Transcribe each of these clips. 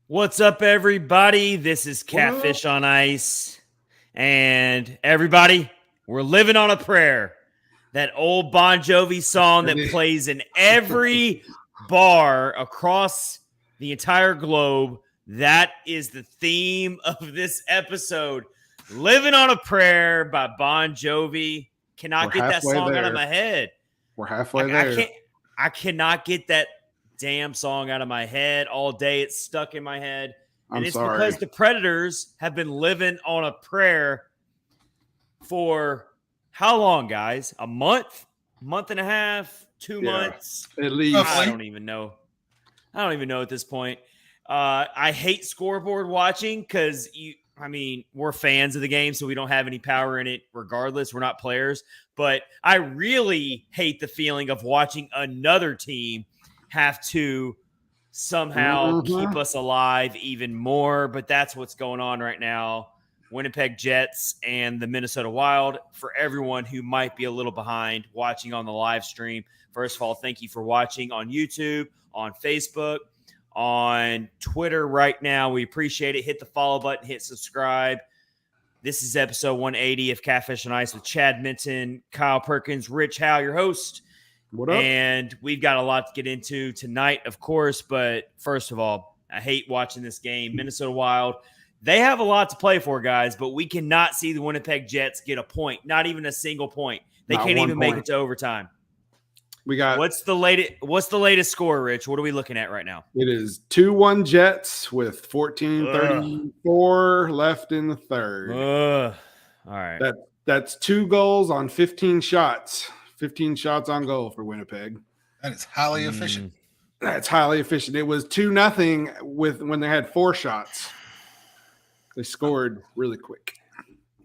What's up, everybody? This is Catfish on Ice. And everybody, we're living on a prayer. That old Bon Jovi song that plays in every bar across the entire globe. That is the theme of this episode. Living on a Prayer by Bon Jovi. Cannot get that song out of my head. We're halfway there. I cannot get that damn song out of my head all day. It's stuck in my head. And it's because the Predators have been living on a prayer for how long, guys? A month and a half, 2 months? At least. I don't even know. At this point. I hate scoreboard watching because we're fans of the game, so we don't have any power in it regardless. We're not players. But I really hate the feeling of watching another team have to somehow keep us alive even more. But that's what's going on right now. Winnipeg Jets and the Minnesota Wild. For everyone who might be a little behind watching on the live stream, first of all, thank you for watching on YouTube, on Facebook, on Twitter right now. We appreciate it. Hit the follow button, hit subscribe. This is episode 180 of Catfish on Ice with Chad Minton, Kyle Perkins, Rich Howe, your host. What up? And we've got a lot to get into tonight, of course. But first of all, I hate watching this game. Minnesota Wild, they have a lot to play for, guys, but we cannot see the Winnipeg Jets get a point, not even a single point. They can't even make it to overtime. We got What's the latest score, Rich? What are we looking at right now? It is 2-1 Jets with 14:34 left in the third. All right. That's 2 goals on 15 shots. 15 shots on goal for Winnipeg. That is highly efficient. That's highly efficient. It was 2-0 when they had 4 shots. They scored really quick.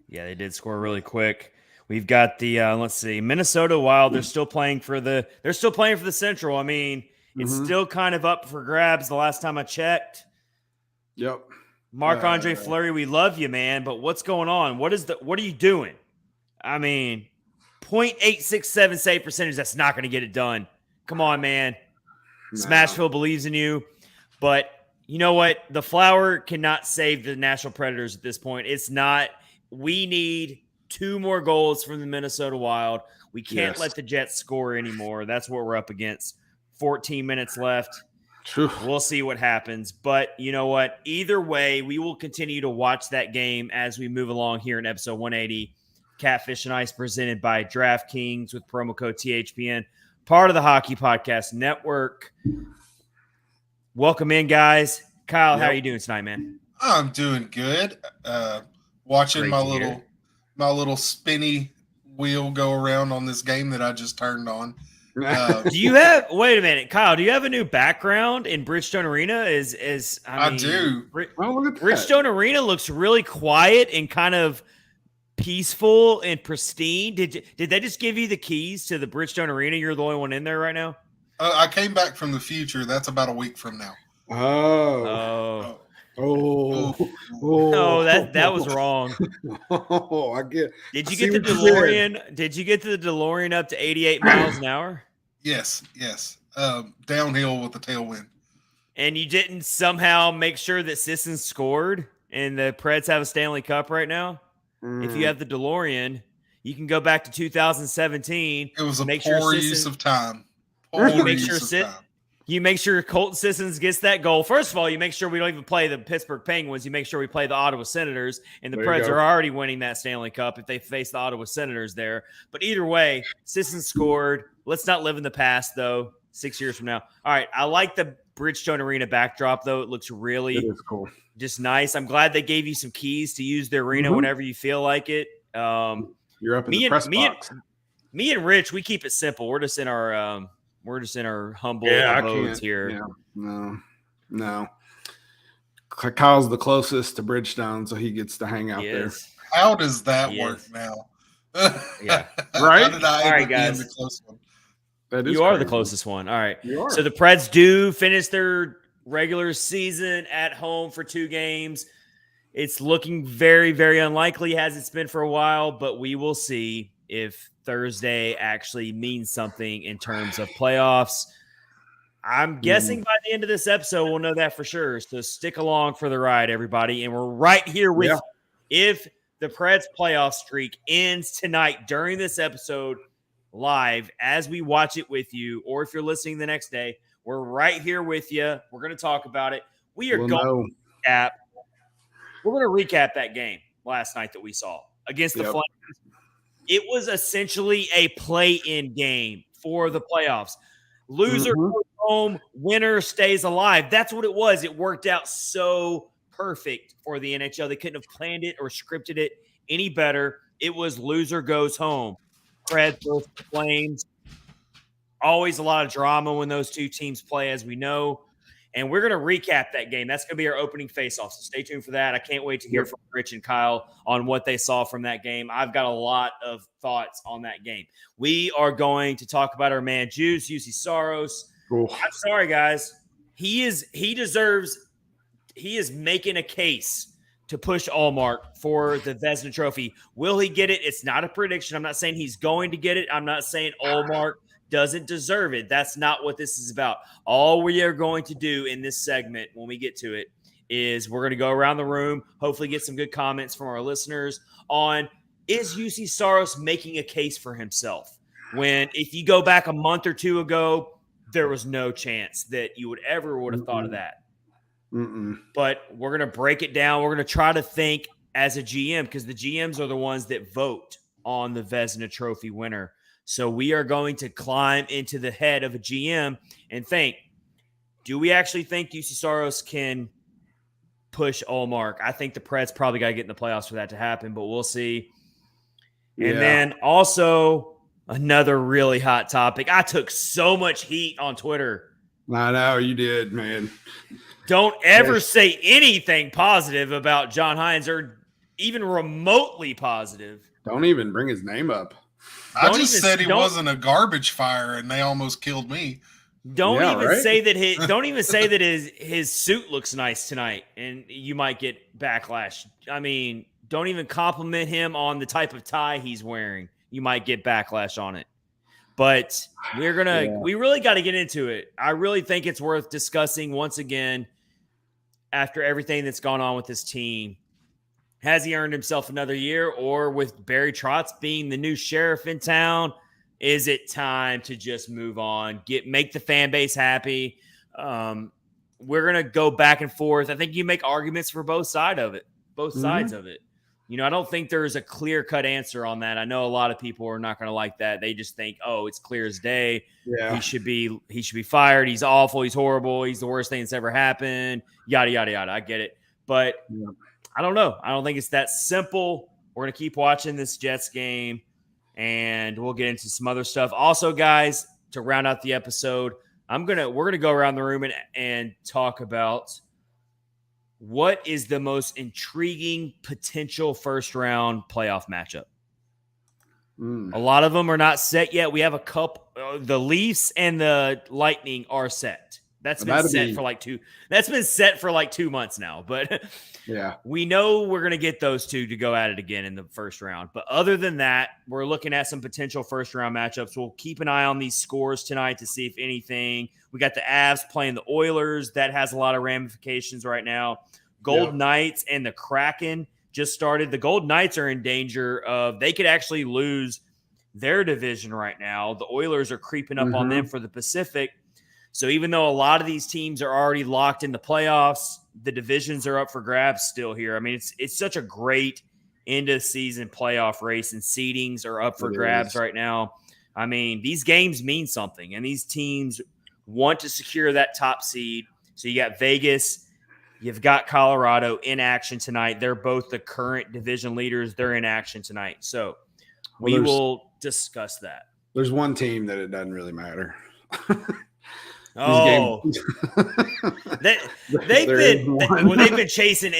Yeah, they did score really quick. We've got the Minnesota Wild. They're still playing for the Central. I mean, it's still kind of up for grabs. The last time I checked. Yep. Marc-Andre Fleury, we love you, man. But what's going on? What are you doing? I mean, .867 save percentage. That's not going to get it done. Come on, man. Smashville believes in you. But you know what? The Flower cannot save the Nashville Predators at this point. It's not. We need 2 more goals from the Minnesota Wild. We can't let the Jets score anymore. That's what we're up against. 14 minutes left. We'll see what happens. But you know what? Either way, we will continue to watch that game as we move along here in episode 180. Catfish and Ice presented by DraftKings with promo code THPN, part of the Hockey Podcast Network. Welcome in, guys. Kyle, how are you doing tonight, man? I'm doing good. Watching my little spinny wheel go around on this game that I just turned on. Do you have? Wait a minute, Kyle. Do you have a new background in Bridgestone Arena? I do. Bridgestone Arena looks really quiet and kind of peaceful and pristine. Did they just give you the keys to the Bridgestone Arena? You're the only one in there right now. I came back from the future. That's about a week from now. Oh, that was wrong. I get. Did you get the DeLorean? Did you get the DeLorean up to 88 miles an hour? Yes. Downhill with the tailwind. And you didn't somehow make sure that Sissons scored and the Preds have a Stanley Cup right now? If you have the DeLorean, you can go back to 2017. It was a poor use of time. You make sure Colton Sissons gets that goal. First of all, you make sure we don't even play the Pittsburgh Penguins. You make sure we play the Ottawa Senators, and the Preds are already winning that Stanley Cup if they face the Ottawa Senators there. But either way, Sissons scored. Let's not live in the past, though, 6 years from now. All right, I like the Bridgestone Arena backdrop, though. It looks really cool. Just nice. I'm glad they gave you some keys to use the arena whenever you feel like it. You're up in the press box. Me and Rich, we keep it simple. We're just in our humble abodes here. Yeah, no. Kyle's the closest to Bridgestone, so he gets to hang out there. How does that work now? Yeah. Right? All right, guys. The close one? You are the closest one. All right. So the Preds do finish their regular season at home for 2 games. It's looking very, very unlikely as it's been for a while, but we will see if Thursday actually means something in terms of playoffs. I'm guessing by the end of this episode, we'll know that for sure. So stick along for the ride, everybody. And we're right here with you. If the Preds playoff streak ends tonight during this episode live as we watch it with you, or if you're listening the next day, we're right here with you. We're going to talk about it. We're going to recap that game last night that we saw against the Flames. It was essentially a play-in game for the playoffs. Loser goes home, winner stays alive. That's what it was. It worked out so perfect for the NHL. They couldn't have planned it or scripted it any better. It was loser goes home. Preds versus Flames. Always a lot of drama when those two teams play, as we know. And we're going to recap that game. That's going to be our opening face-off, so stay tuned for that. I can't wait to hear from Rich and Kyle on what they saw from that game. I've got a lot of thoughts on that game. We are going to talk about our man Juuse Saros. I'm sorry, guys. He is making a case to push Ullmark for the Vezina Trophy. Will he get it? It's not a prediction. I'm not saying he's going to get it. I'm not saying Ullmark doesn't deserve it. That's not what this is about. All we are going to do in this segment when we get to it is we're going to go around the room, hopefully get some good comments from our listeners on, is Juuse Saros making a case for himself? When if you go back a month or two ago, there was no chance that you would have thought of that. But we're going to break it down. We're going to try to think as a GM, because the GMs are the ones that vote on the Vezina Trophy winner. So we are going to climb into the head of a GM and think, do we actually think Juuse Saros can push Ullmark? I think the Preds probably got to get in the playoffs for that to happen, but we'll see. And then also another really hot topic. I took so much heat on Twitter. I know you did, man. Don't ever say anything positive about John Hynes, or even remotely positive. Don't even bring his name up. I just said he wasn't a garbage fire, and they almost killed me. Don't even say that his suit looks nice tonight, and you might get backlash. I mean, don't even compliment him on the type of tie he's wearing. You might get backlash on it. But we really got to get into it. I really think it's worth discussing once again after everything that's gone on with this team. Has he earned himself another year? Or with Barry Trotz being the new sheriff in town, is it time to just move on, make the fan base happy? We're going to go back and forth. I think you make arguments for both sides of it. You know, I don't think there's a clear-cut answer on that. I know a lot of people are not going to like that. They just think, oh, it's clear as day. Yeah. He should be fired. He's awful. He's horrible. He's the worst thing that's ever happened. Yada, yada, yada. I get it. But I don't know. I don't think it's that simple. We're going to keep watching this Jets game, and we'll get into some other stuff. Also, guys, to round out the episode, we're going to go around the room and talk about what is the most intriguing potential first-round playoff matchup. A lot of them are not set yet. We have a couple. The Leafs and the Lightning are set. That's been set for like 2 months now. But we know we're going to get those two to go at it again in the first round. But other than that, we're looking at some potential first-round matchups. We'll keep an eye on these scores tonight to see if anything. We got the Avs playing the Oilers. That has a lot of ramifications right now. Golden Knights and the Kraken just started. The Golden Knights are in danger of – they could actually lose their division right now. The Oilers are creeping up on them for the Pacific. So even though a lot of these teams are already locked in the playoffs, the divisions are up for grabs still here. I mean, it's such a great end-of-season playoff race, and seedings are up for grabs right now. I mean, these games mean something, and these teams want to secure that top seed. So you got Vegas – you've got Colorado in action tonight. They're both the current division leaders. They're in action tonight. So we will discuss that. There's one team that it doesn't really matter. They've been chasing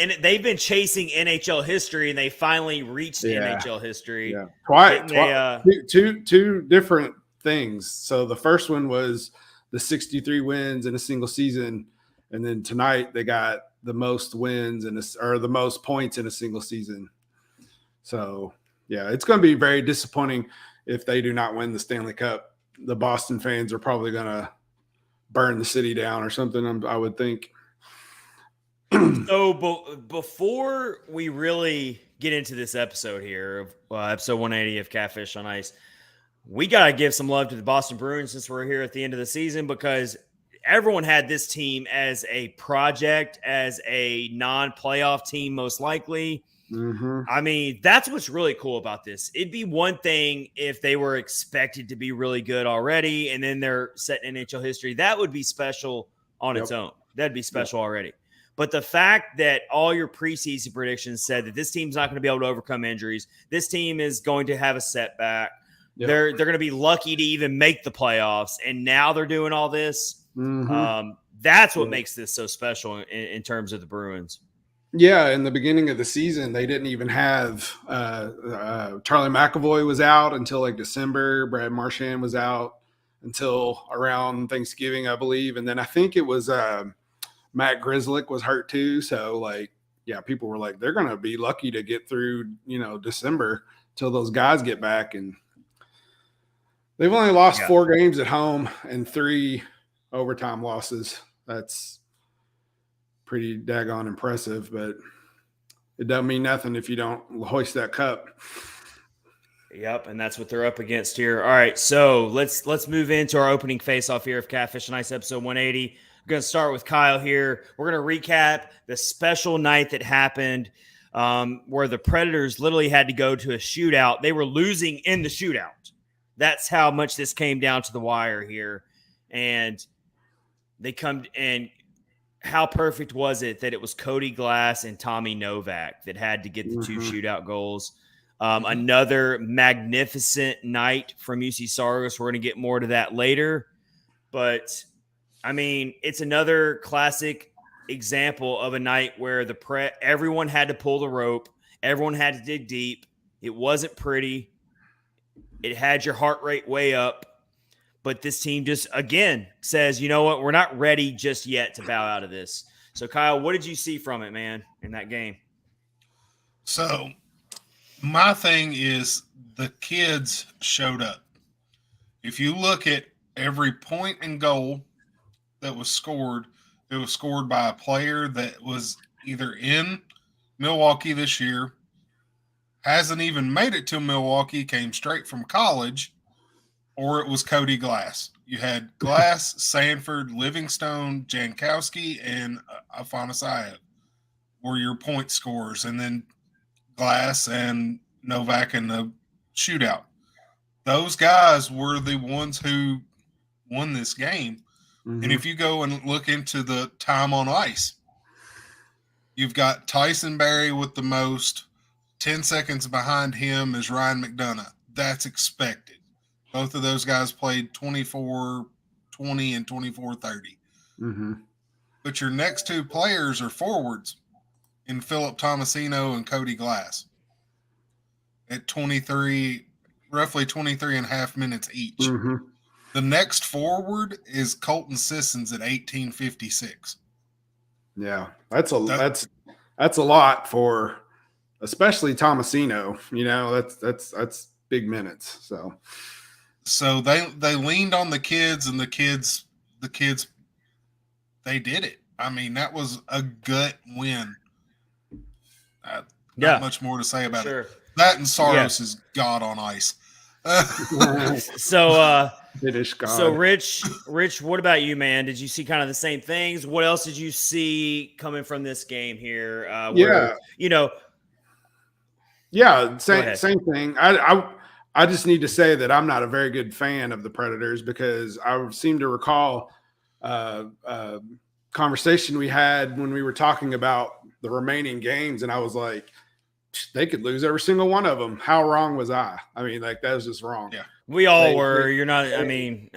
NHL history, and they finally reached NHL history. Yeah. Two different things. So the first one was the 63 wins in a single season, and then tonight they got the most wins or the most points in a single season. So, it's going to be very disappointing if they do not win the Stanley Cup. The Boston fans are probably going to burn the city down or something. I would think. So before we really get into this episode here of episode 180 of Catfish on Ice, we got to give some love to the Boston Bruins since we're here at the end of the season, because everyone had this team as a project, as a non-playoff team, most likely. Mm-hmm. I mean, that's what's really cool about this. It'd be one thing if they were expected to be really good already, and then they're set in NHL history. That would be special on its own. That'd be special already. But the fact that all your preseason predictions said that this team's not going to be able to overcome injuries, this team is going to have a setback. Yep. They're going to be lucky to even make the playoffs, and now they're doing all this. Mm-hmm. That's what makes this so special in terms of the Bruins. Yeah, in the beginning of the season, they didn't even have Charlie McAvoy was out until like December. Brad Marchand was out until around Thanksgiving, I believe, and then I think it was Matt Grzelcyk was hurt too. So like, yeah, people were like, they're going to be lucky to get through, December till those guys get back. And they've only lost 4 games at home and 3 overtime losses. That's pretty daggone impressive, but it doesn't mean nothing if you don't hoist that cup. Yep, and that's what they're up against here. All right, so let's move into our opening face-off here of Catfish and Ice episode 180. We're going to start with Kyle here. We're going to recap the special night that happened where the Predators literally had to go to a shootout. They were losing in the shootout. That's how much this came down to the wire here. And they come and how perfect was it that it was Cody Glass and Tommy Novak that had to get the 2 shootout goals. Another magnificent night from Juuse Saros. We're going to get more to that later. But I mean, it's another classic example of a night where everyone had to pull the rope. Everyone had to dig deep. It wasn't pretty. It had your heart rate way up. But this team just, again, says, you know what? We're not ready just yet to bow out of this. So, Kyle, what did you see from it, man, in that game? So, my thing is the kids showed up. If you look at every point and goal that was scored, it was scored by a player that was either in Milwaukee this year, hasn't even made it to Milwaukee, came straight from college, or it was Cody Glass. You had Glass, Sanford, Livingstone, Jankowski, and Afanasyev were your point scorers, and then Glass and Novak in the shootout. Those guys were the ones who won this game. Mm-hmm. And if you go and look into the time on ice, you've got Tyson Barrie with the most. 10 seconds behind him is Ryan McDonough. That's expected. Both of those guys played 24-20 and 24-30. Mm-hmm. But your next 2 players are forwards in Philip Tomasino and Cody Glass at 23, roughly 23 and a half minutes each. Mm-hmm. The next forward is Colton Sissons at 18:56. Yeah, that's a lot for especially Tomasino. That's big minutes. So they leaned on the kids, and the kids they did it. I mean, that was a gut win. Not much more to say about it. That and Saros is God on ice. So British God. So Rich, what about you, man? Did you see kind of the same things? What else did you see coming from this game here? Same thing. I just need to say that I'm not a very good fan of the Predators because I seem to recall a conversation we had when we were talking about the remaining games, and I was like, they could lose every single one of them. How wrong was I? I mean, like, that was just wrong. Yeah, we all were. You're not. I mean,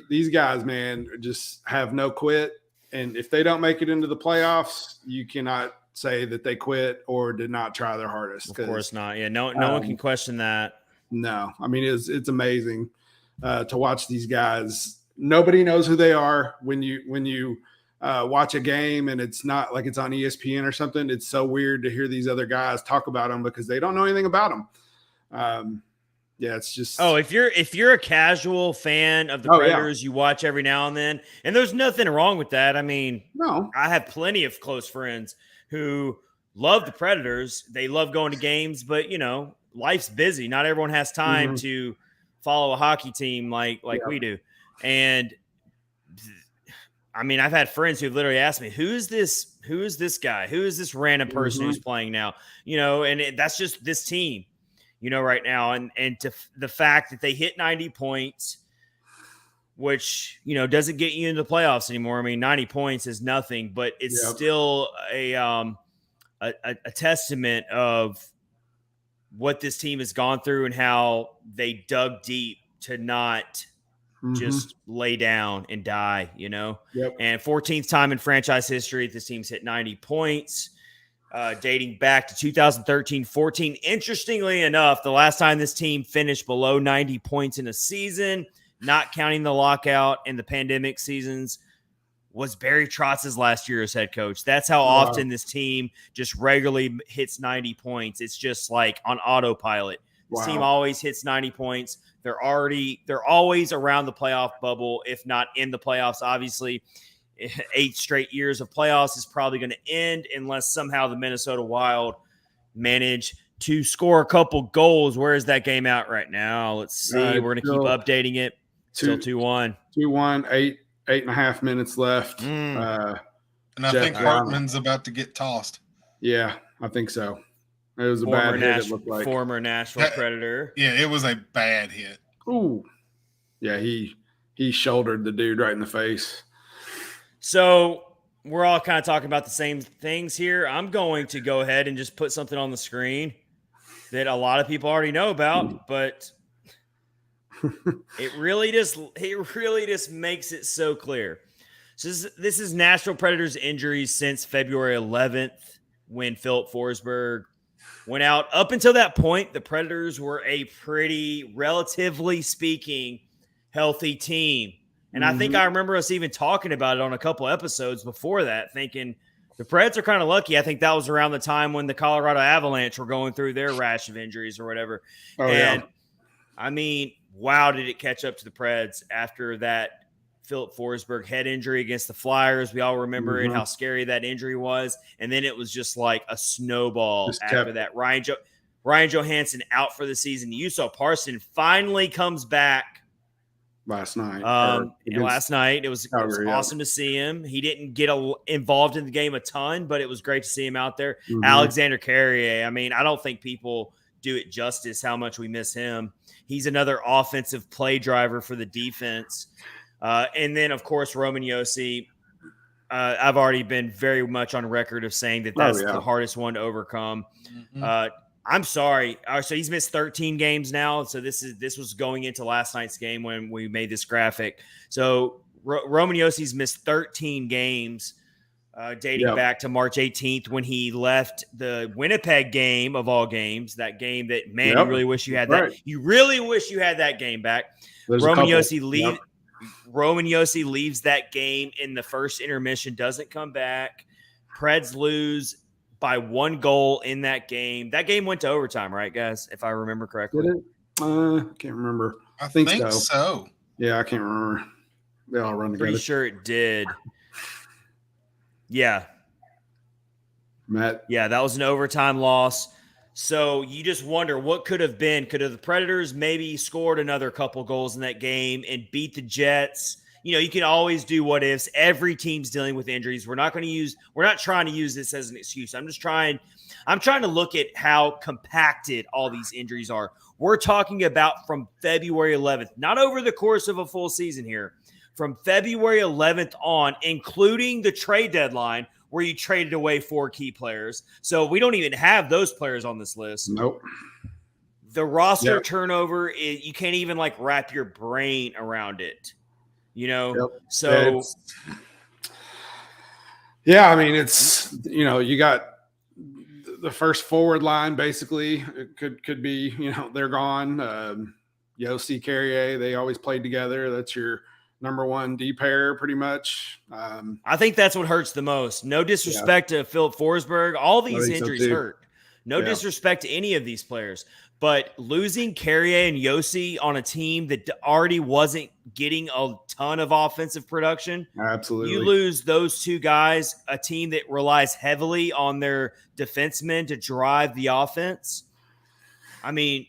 these guys, man, just have no quit, and if they don't make it into the playoffs, you cannot say that they quit or did not try their hardest. Of course not. Yeah, no one can question that. No, I mean, it's amazing to watch these guys. Nobody knows who they are when you watch a game and it's not like it's on ESPN or something. It's so weird to hear these other guys talk about them because they don't know anything about them. Yeah, it's just if you're a casual fan of the Predators, you watch every now and then, and there's nothing wrong with that. I mean, no, I have plenty of close friends who love the Predators. They love going to games, but life's busy. Not everyone has time to follow a hockey team like we do. And I mean, I've had friends who've literally asked me, who is this guy? Who is this random person who's playing now? And that's just this team, right now. And to the fact that they hit 90 points, which, doesn't get you into the playoffs anymore. I mean, 90 points is nothing, but it's still a testament of what this team has gone through and how they dug deep to not just lay down and die, And 14th time in franchise history, this team's hit 90 points, dating back to 2013-14. Interestingly enough, the last time this team finished below 90 points in a season, not counting the lockout and the pandemic seasons, was Barry Trotz's last year as head coach. That's how often this team just regularly hits 90 points. It's just like on autopilot. This team always hits 90 points. They're always around the playoff bubble, if not in the playoffs. Obviously, 8 straight years of playoffs is probably going to end unless somehow the Minnesota Wild manage to score a couple goals. Where is that game out right now? Let's see. We're going to keep updating it. Still 2-1. 2-1, 8.5 minutes left. And I think Hartman's about to get tossed. Yeah, I think so. It was a bad hit, it looked like. Former Nashville Predator. Yeah, it was a bad hit. Ooh. Yeah, he shouldered the dude right in the face. So we're all kind of talking about the same things here. I'm going to go ahead and just put something on the screen that a lot of people already know about, but it really just makes it so clear. So this is Nashville Predators injuries since February 11th when Philip Forsberg went out. Up until that point, the Predators were a pretty, relatively speaking, healthy team. And I think I remember us even talking about it on a couple episodes before that, thinking the Preds are kind of lucky. I think that was around the time when the Colorado Avalanche were going through their rash of injuries or whatever. I mean, wow, did it catch up to the Preds after that Philip Forsberg head injury against the Flyers. We all remember it, how scary that injury was. And then it was just like a snowball after that. Ryan Johansson out for the season. Juuse Saros finally comes back last night. Last night. It was awesome to see him. He didn't get involved in the game a ton, but it was great to see him out there. Alexander Carrier. I mean, I don't think people do it justice how much we miss him. He's another offensive play driver for the defense. And then, of course, Roman Josi. I've already been very much on record of saying that that's the hardest one to overcome. I'm sorry. So he's missed 13 games now. So this was going into last night's game when we made this graphic. So Roman Josi's missed 13 games dating back to March 18th when he left the Winnipeg game of all games. That game that, man, you really wish you had that. You really wish you had that game back. Roman Josi leaves that game in the first intermission, doesn't come back. Preds lose by 1 goal in that game. That game went to overtime, right, guys? If I remember correctly. Did it? I can't remember. I think so. Yeah, I can't remember. They all run together. Pretty sure it did. Yeah. Matt. Yeah, that was an overtime loss. So you just wonder what could have been. Could have the Predators maybe scored another couple goals in that game and beat the Jets? You can always do what ifs. Every team's dealing with injuries. We're not trying to use this as an excuse. I'm trying to look at how compacted all these injuries are. We're talking about from February 11th, not over the course of a full season here. From February 11th on, including the trade deadline, where you traded away 4 key players. So we don't even have those players on this list. Nope. The roster turnover, you can't even wrap your brain around it. So I mean, it's, you got the first forward line, basically. It could be, they're gone. Josi, Carrier, they always played together. That's your number 1 D pair, pretty much. I think that's what hurts the most. No disrespect to Philip Forsberg. All these injuries hurt. No disrespect to any of these players. But losing Carrier and Yossi on a team that already wasn't getting a ton of offensive production, Absolutely. you lose those two guys, a team that relies heavily on their defensemen to drive the offense. I mean,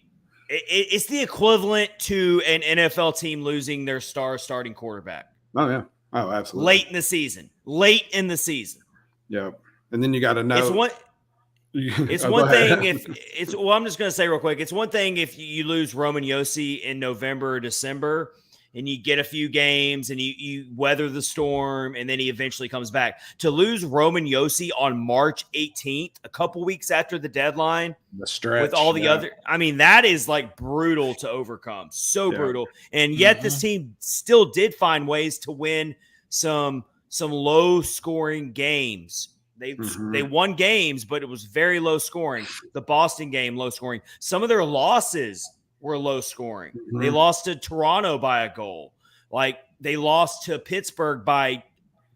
it's the equivalent to an NFL team losing their star starting quarterback. Oh, yeah. Oh, absolutely. Late in the season. Yeah. And then you got to know. It's one thing if it's, well, I'm just going to say real quick. It's one thing if you lose Roman Yossi in November or December and you get a few games and you weather the storm and then he eventually comes back. To lose Roman Yossi on March 18th, a couple weeks after the deadline, the stretch with all the other, I mean, that is like brutal to overcome. So brutal. And yet this team still did find ways to win some low scoring games. They won games, but it was very low scoring. The Boston game, low scoring. Some of their losses were low scoring. They lost to Toronto by a goal. Like they lost to Pittsburgh by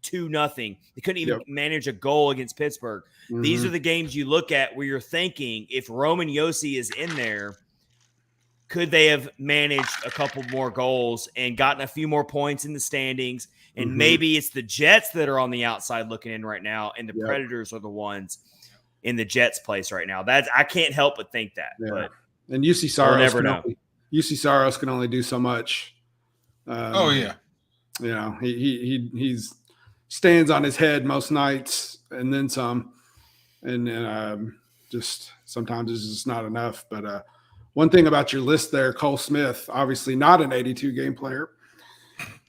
2-0. They couldn't even manage a goal against Pittsburgh. These are the games you look at where you're thinking, if Roman Yossi is in there, could they have managed a couple more goals and gotten a few more points in the standings? And maybe it's the Jets that are on the outside looking in right now, and the Predators are the ones in the Jets' place right now. I can't help but think that. Yeah. But and Juuse Saros can only do so much. You know, he's stands on his head most nights and then some, and just sometimes it's just not enough. But one thing about your list there, Cole Smith, obviously not an 82 game player.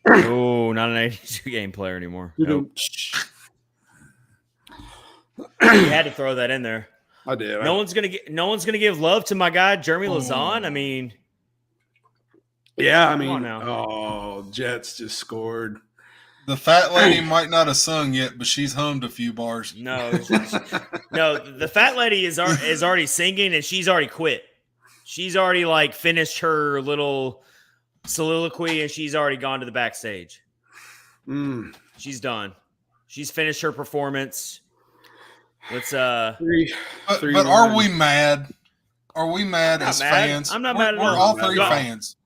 Oh, not an 82 game player anymore. Nope. You had to throw that in there. I did. No one's gonna give love to my guy Jeremy Lauzon. I mean, Jets just scored. The fat lady might not have sung yet, but she's hummed a few bars. No, the fat lady is already singing and she's already quit. She's already like finished her little soliloquy and she's already gone to the backstage. She's done. She's finished her performance. Let's but are we mad? Are we mad as fans? I'm not mad at all. We're all three fans.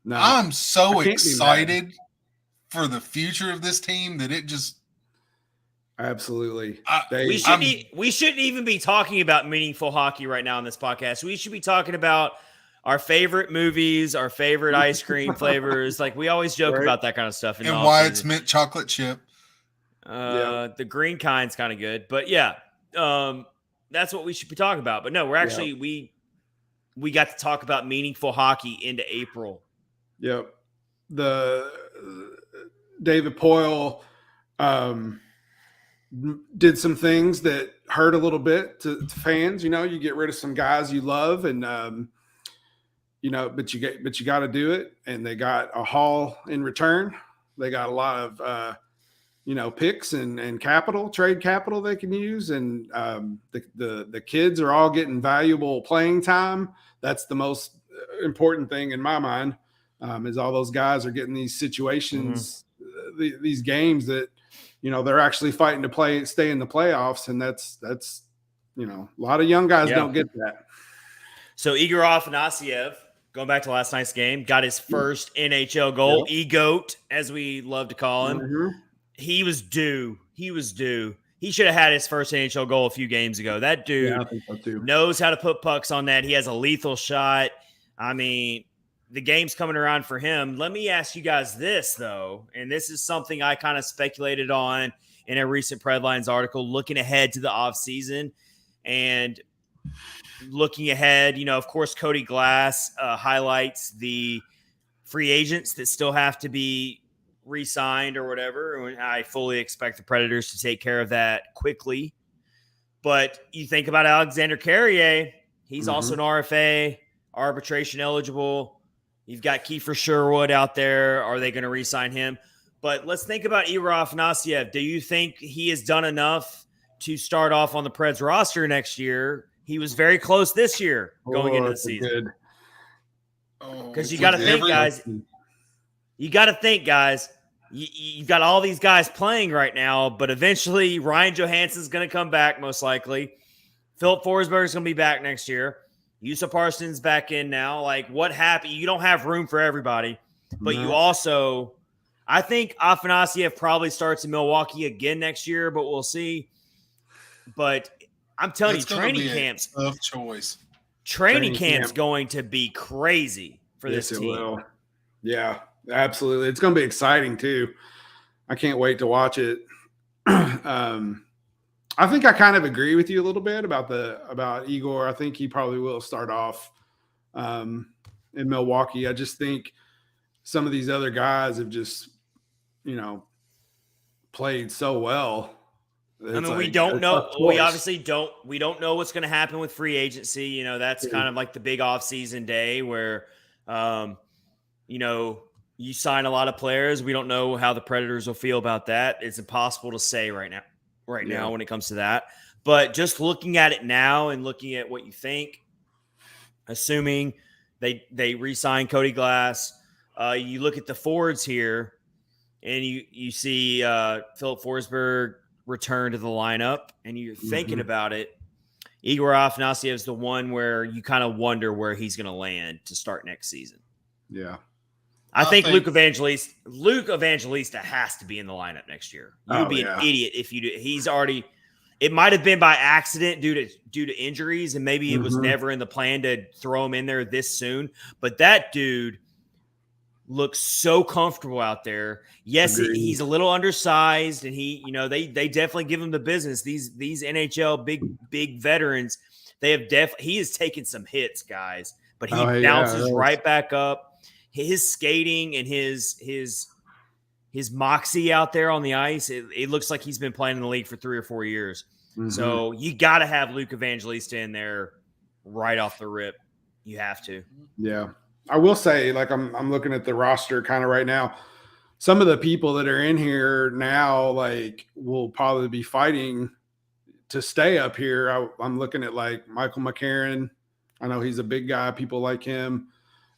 No, I'm so excited for the future of this team that it just absolutely. We shouldn't even be talking about meaningful hockey right now on this podcast. We should be talking about our favorite movies, our favorite ice cream flavors. Like we always joke about that kind of stuff. And why it's mint chocolate chip. The green kind's kind of good, but that's what we should be talking about. But no, we're actually we got to talk about meaningful hockey into April. Yep. The David Poile did some things that hurt a little bit to fans. You know, you get rid of some guys you love, and you know, but you got to do it. And they got a haul in return. They got a lot of picks and capital, trade capital they can use, and the kids are all getting valuable playing time. That's the most important thing in my mind. Is all those guys are getting these situations, these games that, you know, they're actually fighting to stay in the playoffs. And that's, you know, a lot of young guys don't get that. So Igor Afanasyev, going back to last night's game, got his first NHL goal, EGOAT, as we love to call him. He was due. He should have had his first NHL goal a few games ago. That dude knows how to put pucks on that. He has a lethal shot. I mean, the game's coming around for him. Let me ask you guys this, though, and this is something I kind of speculated on in a recent Predlines article, looking ahead to the offseason and looking ahead. You know, of course, Cody Glass highlights the free agents that still have to be re-signed or whatever. And I fully expect the Predators to take care of that quickly. But you think about Alexander Carrier, he's also an RFA, arbitration eligible. You've got Kiefer Sherwood out there. Are they going to re-sign him? But let's think about Igor Afanasyev. Do you think he has done enough to start off on the Preds roster next year? He was very close this year going into the season. Because you got to think, guys. You got to think, guys. You've got all these guys playing right now, but eventually Ryan Johansson's going to come back most likely. Philip Forsberg's going to be back next year. Yusa Parsons back in now. Like, what happened? You don't have room for everybody, but you No. also, I think Afanasieff probably starts in Milwaukee again next year, but we'll see. But I'm telling That's you, gonna training be a camps, tough choice. training camp's camp. going to be crazy for this Yes, it team. will. Yeah, absolutely. It's going to be exciting too. I can't wait to watch it. I think I kind of agree with you a little bit about Igor. I think he probably will start off in Milwaukee. I just think some of these other guys have just, played so well. I mean, we don't know. We obviously don't. We don't know what's going to happen with free agency. That's kind of like the big off-season day where, you sign a lot of players. We don't know how the Predators will feel about that. It's impossible to say right now when it comes to that. But just looking at it now and looking at what you think, assuming they re-sign Cody Glass, you look at the forwards here, and you see Philip Forsberg return to the lineup, and you're thinking about it. Igor Afanasieff is the one where you kind of wonder where he's going to land to start next season. Yeah. I think Luke Evangelista has to be in the lineup next year. You would be an idiot if you do. He's already. It might have been by accident due to injuries, and maybe it was never in the plan to throw him in there this soon. But that dude looks so comfortable out there. Yes, he's a little undersized, and they definitely give him the business. These NHL big veterans, he has taken some hits, guys, but he bounces right back up. His skating and his moxie out there on the ice, it looks like he's been playing in the league for 3 or 4 years. So you got to have Luke Evangelista in there right off the rip. You have to. Yeah. I will say, like, I'm looking at the roster kind of right now. Some of the people that are in here now, like, will probably be fighting to stay up here. I'm looking at, like, Michael McCarron. I know he's a big guy. People like him.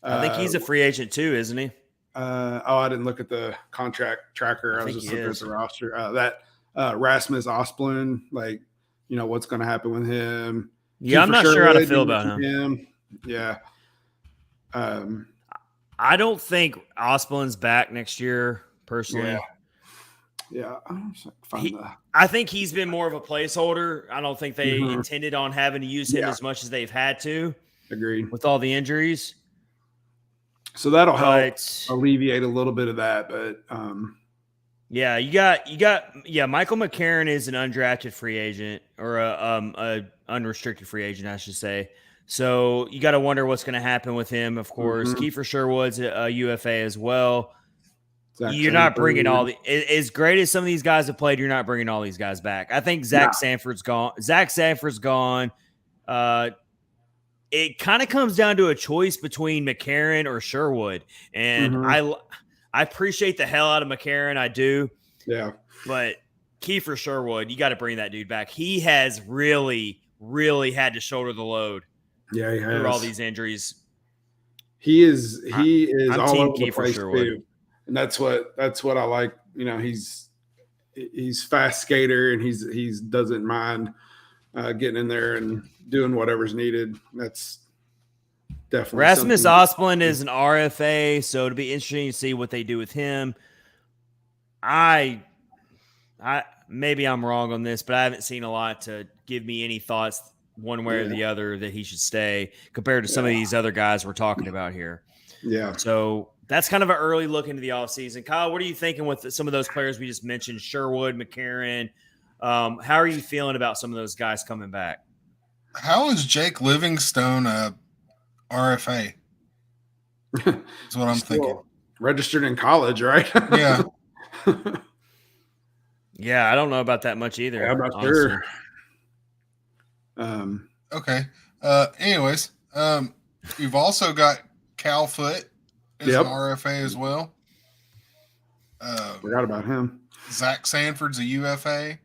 I think he's a free agent too, isn't he? I didn't look at the contract tracker. I was just looking at the roster. Rasmus Asplund, like, what's going to happen with him? Yeah, I'm not sure how to feel about him. Yeah. I don't think Asplund's back next year, personally. Yeah. I think he's been more of a placeholder. I don't think they intended on having to use him as much as they've had to. Agreed. With all the injuries. So that'll help alleviate a little bit of that, but Michael McCarron is an undrafted free agent, or a unrestricted free agent, I should say. So you got to wonder what's going to happen with him. Of course, Kiefer Sherwood's a UFA as well. You're not bringing as great as some of these guys have played. You're not bringing all these guys back. I think Zach Sanford's gone. It kind of comes down to a choice between McCarron or Sherwood. And I appreciate the hell out of McCarron. I do. Yeah. But Kiefer Sherwood, you got to bring that dude back. He has really, really had to shoulder the load. Yeah, he has. Through all these injuries. He is all over the place Sherwood. too. And that's what I like. He's fast skater, and he's doesn't mind getting in there and doing whatever's needed. That's definitely Rasmus Asplund is an RFA, so it'll be interesting to see what they do with him. I maybe I'm wrong on this, but I haven't seen a lot to give me any thoughts one way or the other that he should stay compared to some of these other guys we're talking about here. Yeah. So that's kind of an early look into the offseason. Kyle, what are you thinking with some of those players we just mentioned, Sherwood, McCarron? How are you feeling about some of those guys coming back? How is Jake Livingstone a RFA? That's what I'm thinking. Registered in college, right? Yeah. Yeah, I don't know about that much either. Yeah, I'm not sure. Okay. Anyways, you've also got Cal Foote as an RFA as well. Forgot about him. Zach Sanford's a UFA.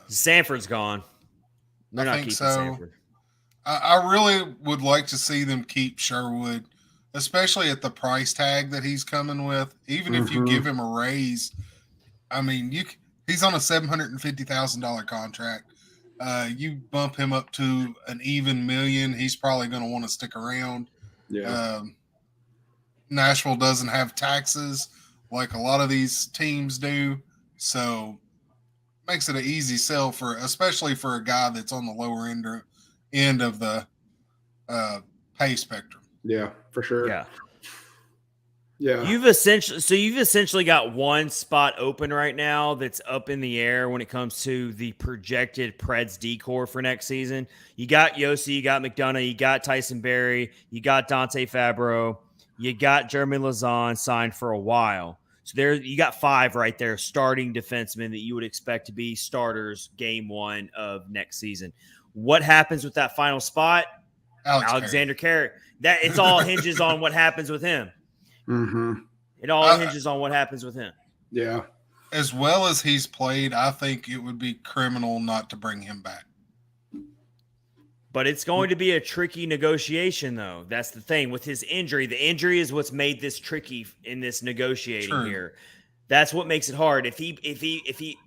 Sanford's gone. They're not keeping Sanford. I really would like to see them keep Sherwood, especially at the price tag that he's coming with. Even if you give him a raise, I mean, he's on a $750,000 contract. You bump him up to an even million, he's probably going to want to stick around. Yeah. Nashville doesn't have taxes like a lot of these teams do, so makes it an easy sell especially for a guy that's on the lower end of the pay spectrum. Yeah, for sure. Yeah. Yeah. You've essentially got one spot open right now that's up in the air when it comes to the projected Preds decor for next season. You got Yossi, you got McDonough, you got Tyson Barrie, you got Dante Fabro, you got Jeremy Lazan signed for a while. So there you got 5 right there, starting defensemen that you would expect to be starters game 1 of next season. What happens with that final spot? Alexander Carey. That it's all hinges on what happens with him. Mm-hmm. It all hinges on what happens with him. Yeah. As well as he's played, I think it would be criminal not to bring him back. But it's going to be a tricky negotiation, though. That's the thing with his injury. The injury is what's made this tricky in this negotiating here. That's what makes it hard. If he,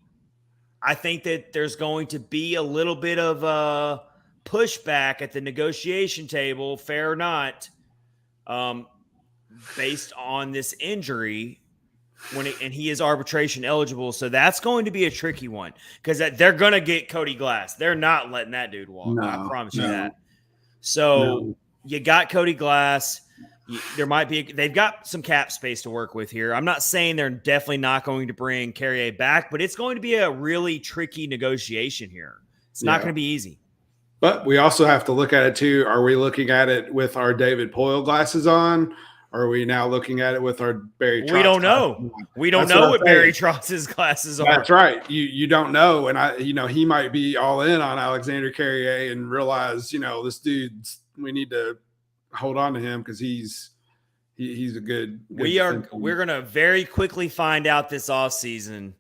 I think that there's going to be a little bit of a pushback at the negotiation table, fair or not, based on this injury and he is arbitration eligible. So that's going to be a tricky one because they're going to get Cody Glass. They're not letting that dude walk. No, I promise you that. So you got Cody Glass. They've got some cap space to work with here. I'm not saying they're definitely not going to bring Carrier back, but it's going to be a really tricky negotiation here. It's not going to be easy. But we also have to look at it too. Are we looking at it with our David Poile glasses on? Or are we now looking at it with our Barry Trotz? We don't know. We don't know what Barry Trotz's glasses are. That's right. You don't know. And he might be all in on Alexander Carrier and realize, this dude, we need to hold on to him because he's a good we're going to very quickly find out this offseason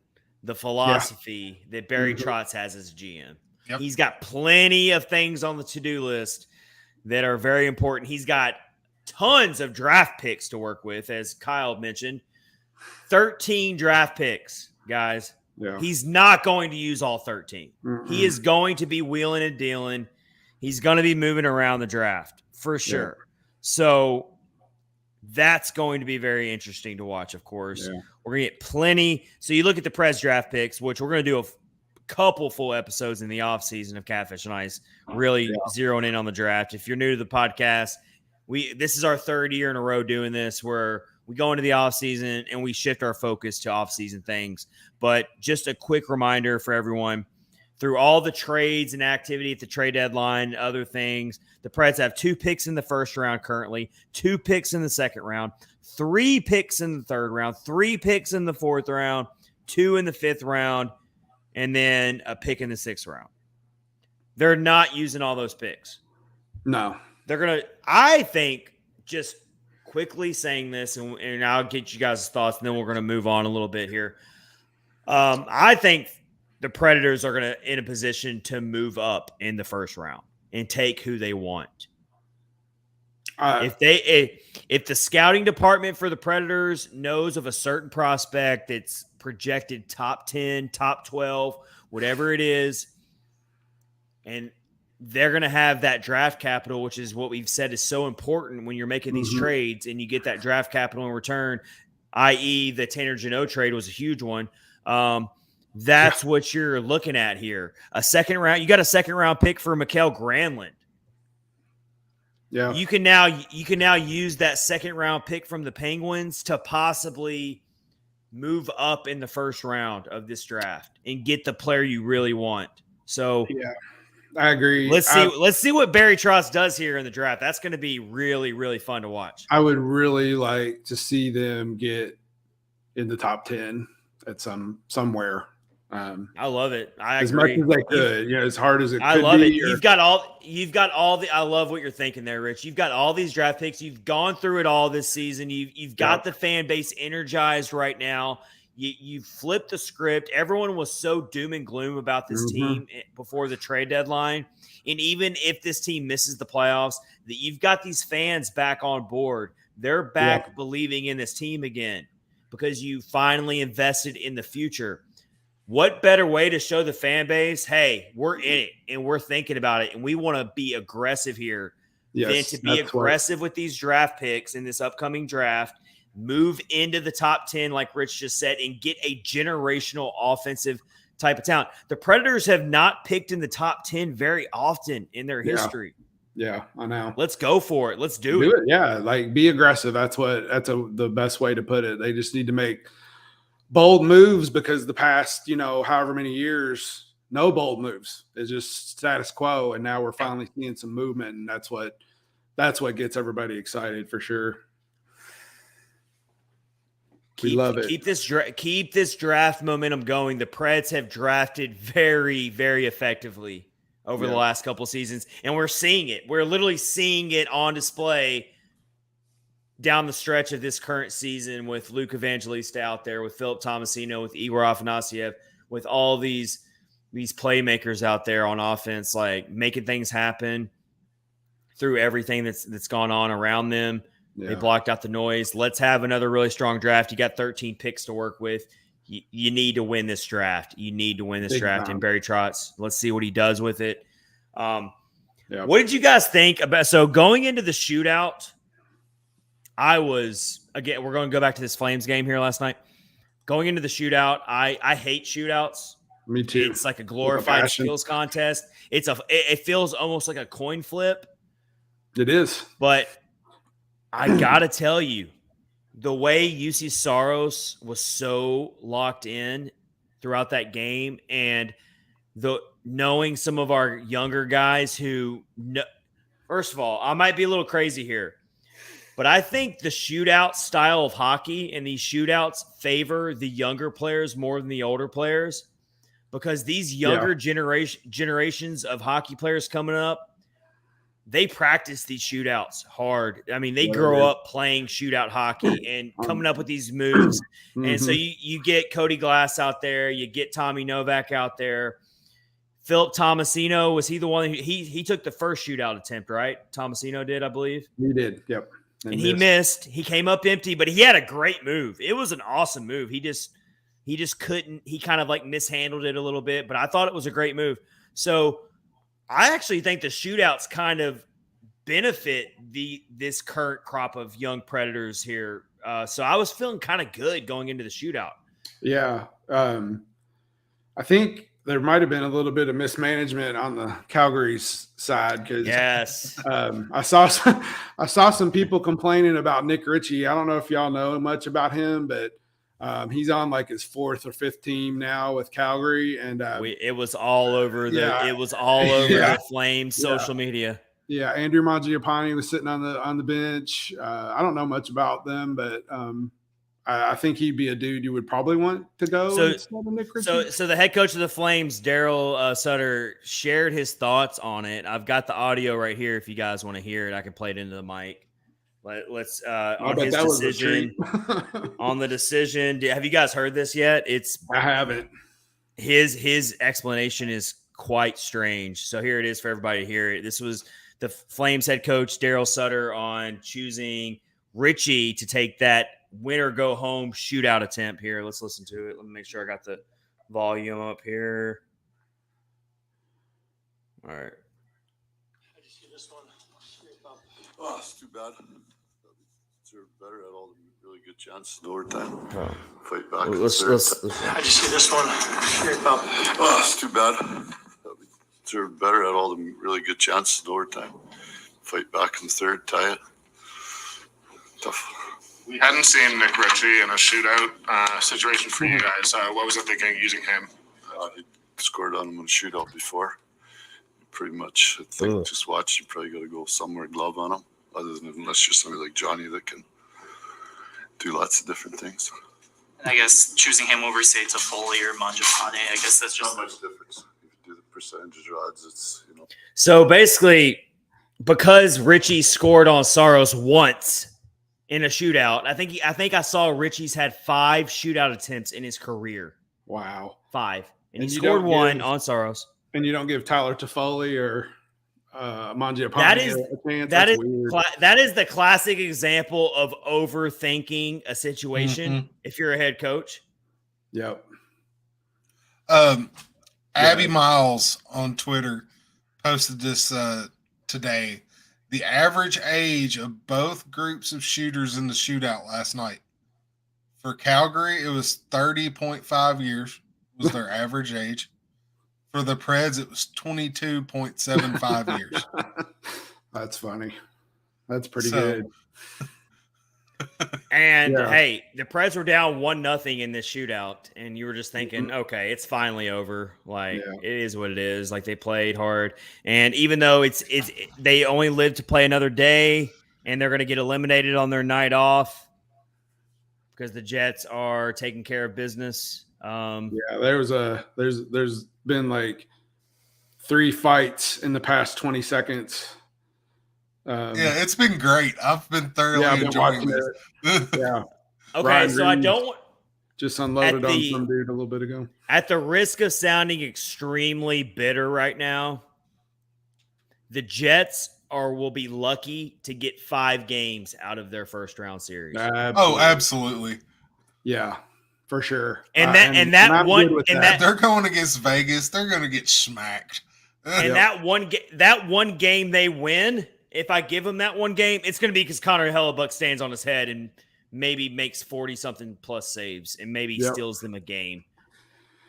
the philosophy that Barry Trotz has as GM. Yep. He's got plenty of things on the to-do list that are very important. He's got tons of draft picks to work with, as Kyle mentioned. 13 draft picks, guys. Yeah. He's not going to use all 13. Mm-mm. He is going to be wheeling and dealing. He's going to be moving around the draft for sure. Yeah. So that's going to be very interesting to watch, of course. Yeah. We're going to get plenty. So you look at the Preds draft picks, which we're going to do a couple full episodes in the offseason of Catfish and Ice, really zeroing in on the draft. If you're new to the podcast, this is our 3rd year in a row doing this where we go into the offseason and we shift our focus to offseason things. But just a quick reminder for everyone, through all the trades and activity at the trade deadline, other things, the Preds have 2 picks in the first round currently, 2 picks in the second round, 3 picks in the third round, 3 picks in the fourth round, 2 in the fifth round, and then a pick in the sixth round. They're not using all those picks. No. They're going to, I think, just quickly saying this, and I'll get you guys' thoughts, and then we're going to move on a little bit here. I think the Predators are going to in a position to move up in the first round and take who they want. If the scouting department for the Predators knows of a certain prospect that's projected top 10, top 12, whatever it is, and they're going to have that draft capital, which is what we've said is so important when you're making these trades and you get that draft capital in return, i.e. the Tanner Jeannot trade was a huge one. That's what you're looking at here. A second round, you got a second round pick for Mikael Granlund. Yeah. You can now use that second round pick from the Penguins to possibly move up in the first round of this draft and get the player you really want. So yeah. I agree. Let's see what Barry Trotz does here in the draft. That's going to be really, really fun to watch. I would really like to see them get in the top 10 at somewhere. I love it. I as agree. much as they could, as hard as it could be. I love it. You've got all the. I love what you're thinking there, Rich. You've got all these draft picks. You've gone through it all this season. You've got the fan base energized right now. You flipped the script. Everyone was so doom and gloom about this team before the trade deadline. And even if this team misses the playoffs, that you've got these fans back on board. They're back believing in this team again because you finally invested in the future. what better way to show the fan base, hey, we're in it and we're thinking about it and we want to be aggressive here than to be aggressive with these draft picks in this upcoming draft, move into the top 10, like Rich just said, and get a generational offensive type of talent. The Predators have not picked in the top 10 very often in their history. Yeah, I know. Let's go for it. Let's do it. Yeah, like be aggressive. That's the best way to put it. They just need to make bold moves because the past, however many years, no bold moves. It's just status quo, and now we're finally seeing some movement, and that's what gets everybody excited for sure. We love it. Keep this draft momentum going. The Preds have drafted very, very effectively over the last couple seasons, and we're seeing it. We're literally seeing it on display down the stretch of this current season with Luke Evangelista out there, with Philip Tomasino, with Igor Afanasiev, with all these playmakers out there on offense, like making things happen through everything that's gone on around them. Yeah. They blocked out the noise. Let's have another really strong draft. You got 13 picks to work with. You need to win this draft. You need to win this draft. And Barry Trotz, let's see what he does with it. What did you guys think about? So going into the shootout, we're going to go back to this Flames game here last night. Going into the shootout, I hate shootouts. Me too. It's like a glorified skills contest. It feels almost like a coin flip. It is. But I got to tell you, the way Juuse Saros was so locked in throughout that game, and knowing some of our younger guys who first of all, I might be a little crazy here, but I think the shootout style of hockey and these shootouts favor the younger players more than the older players, because these younger generations of hockey players coming up, they practice these shootouts hard. I mean, they grow up playing shootout hockey and coming up with these moves. And so you get Cody Glass out there, you get Tommy Novak out there. Philip Tomasino, was he the one he took the first shootout attempt, right? Tomasino did, I believe. He did. Yep. And he missed. He came up empty, but he had a great move. It was an awesome move. He just couldn't. He kind of like mishandled it a little bit, but I thought it was a great move. So I actually think the shootouts kind of benefit this current crop of young Predators here. So I was feeling kind of good going into the shootout. Yeah. I think there might have been a little bit of mismanagement on the Calgary's side because I saw some people complaining about Nick Ritchie. I don't know if y'all know much about him, but he's on like his fourth or fifth team now with Calgary, and it was all over the Flames social media. Yeah, Andrew Mangiapane was sitting on the bench. I don't know much about them, but I think he'd be a dude you would probably want to go. So the head coach of the Flames, Daryl Sutter, shared his thoughts on it. I've got the audio right here. If you guys want to hear it, I can play it into the mic. Let's on his decision. On the decision, have you guys heard this yet? I haven't. His explanation is quite strange. So here it is for everybody to hear it. This was the Flames head coach Daryl Sutter on choosing Ritchie to take that win or go home shootout attempt here. Let's listen to it. Let me make sure I got the volume up here. All right. I just see this one. Oh, it's too bad. Deserved better. Had all the really good chances in overtime. Fight back. I just see this one. Oh, it's too bad. Deserved better. Had all the really good chances in overtime. Fight back in the third. Tie it. Tough. We hadn't seen Nick Ritchie in a shootout situation for you guys. What was it thinking using him? He scored on him in a shootout before. Pretty much, I think just watch. You probably got to go somewhere glove on him. Unless you're somebody like Johnny that can do lots of different things. I guess choosing him over, say, to Foley or Mangiapane, I guess that's just not much difference. If you do the percentage odds, it's So basically, because Ritchie scored on Saros once in a shootout, I think I saw Ritchie's had 5 shootout attempts in his career. Wow, 5, and he scored one on Saros. And you don't give Tyler Toffoli or Mangiapane that is weird. That is the classic example of overthinking a situation if you're a head coach. Yep. Abby Miles on Twitter posted this today. The average age of both groups of shooters in the shootout last night. For Calgary, it was 30.5 years was their average age. For the Preds, it was 22.75 years. That's funny. That's pretty good. And hey, the Preds were down 1-0 in this shootout, and you were just thinking, okay, it's finally over. Like it is what it is. Like they played hard, and even though they only live to play another day, and they're going to get eliminated on their night off because the Jets are taking care of business. There's been like 3 fights in the past 20 seconds. It's been great. I've been thoroughly enjoying this. Yeah. Okay, Ryan so I don't just unloaded on some dude a little bit ago. At the risk of sounding extremely bitter right now, the Jets will be lucky to get 5 games out of their first round series. Absolutely. Oh, absolutely. Yeah, for sure. And that they're going against Vegas, they're going to get smacked. And that one game they win, if I give them that one game, it's going to be because Connor Hellebuck stands on his head and maybe makes 40-something plus saves and maybe steals them a game.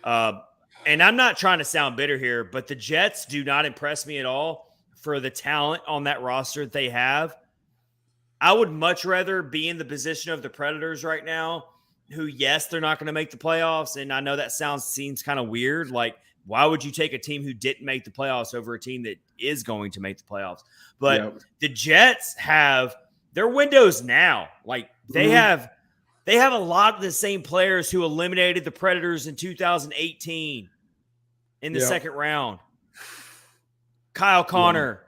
And I'm not trying to sound bitter here, but the Jets do not impress me at all for the talent on that roster that they have. I would much rather be in the position of the Predators right now, who, yes, they're not going to make the playoffs. And I know that seems kind of weird. Like, why would you take a team who didn't make the playoffs over a team that is going to make the playoffs? But the Jets have their windows now. Like they have a lot of the same players who eliminated the Predators in 2018 in the second round. Kyle Connor,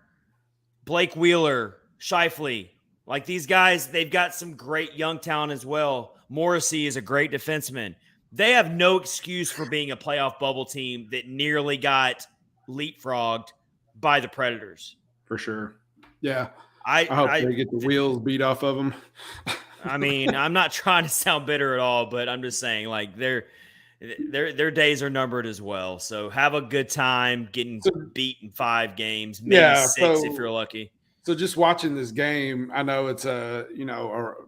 Blake Wheeler, Scheifele. Like these guys, they've got some great young talent as well. Morrissey is a great defenseman. They have no excuse for being a playoff bubble team that nearly got leapfrogged by the Predators. For sure. Yeah. I hope they get the wheels beat off of them. I mean, I'm not trying to sound bitter at all, but I'm just saying, like, their days are numbered as well. So have a good time getting beat in 5 games, maybe 6 if you're lucky. So just watching this game, I know it's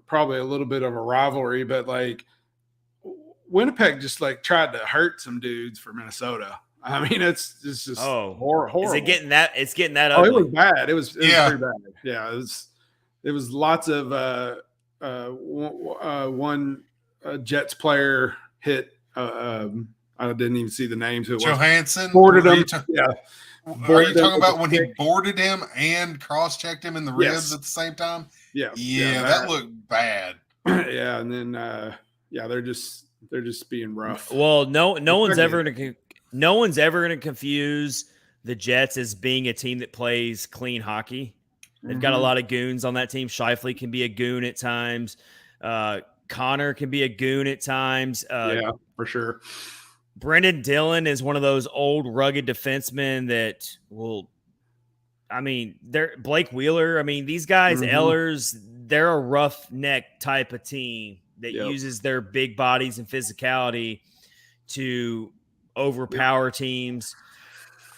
probably a little bit of a rivalry, but like Winnipeg just like tried to hurt some dudes for Minnesota. I mean, it's just horrible. Is it getting that? It's getting that ugly. It was bad. It was pretty bad. Yeah, it was lots of one Jets player hit. I didn't even see the names. Who it was. Johansson boarded him. Are you talking about when he boarded him and cross-checked him in the ribs at the same time? Yeah, that looked bad. Yeah, and then they're just being rough. Well, no one's ever going to confuse the Jets as being a team that plays clean hockey. They've got a lot of goons on that team. Scheifele can be a goon at times. Connor can be a goon at times. Yeah, for sure. Brendan Dillon is one of those old rugged defensemen that will. I mean, Blake Wheeler. I mean, these guys, Ehlers, they're a roughneck type of team that uses their big bodies and physicality to overpower teams.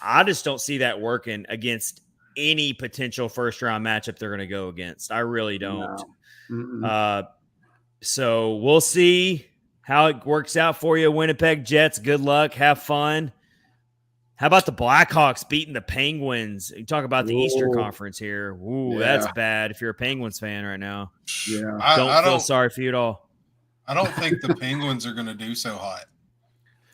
I just don't see that working against any potential first round matchup they're going to go against. I really don't. No. So we'll see how it works out for you, Winnipeg Jets. Good luck. Have fun. How about the Blackhawks beating the Penguins? You talk about the Eastern Conference here. Ooh, that's bad if you're a Penguins fan right now. Yeah. I don't feel sorry for you at all. I don't think the Penguins are going to do so hot.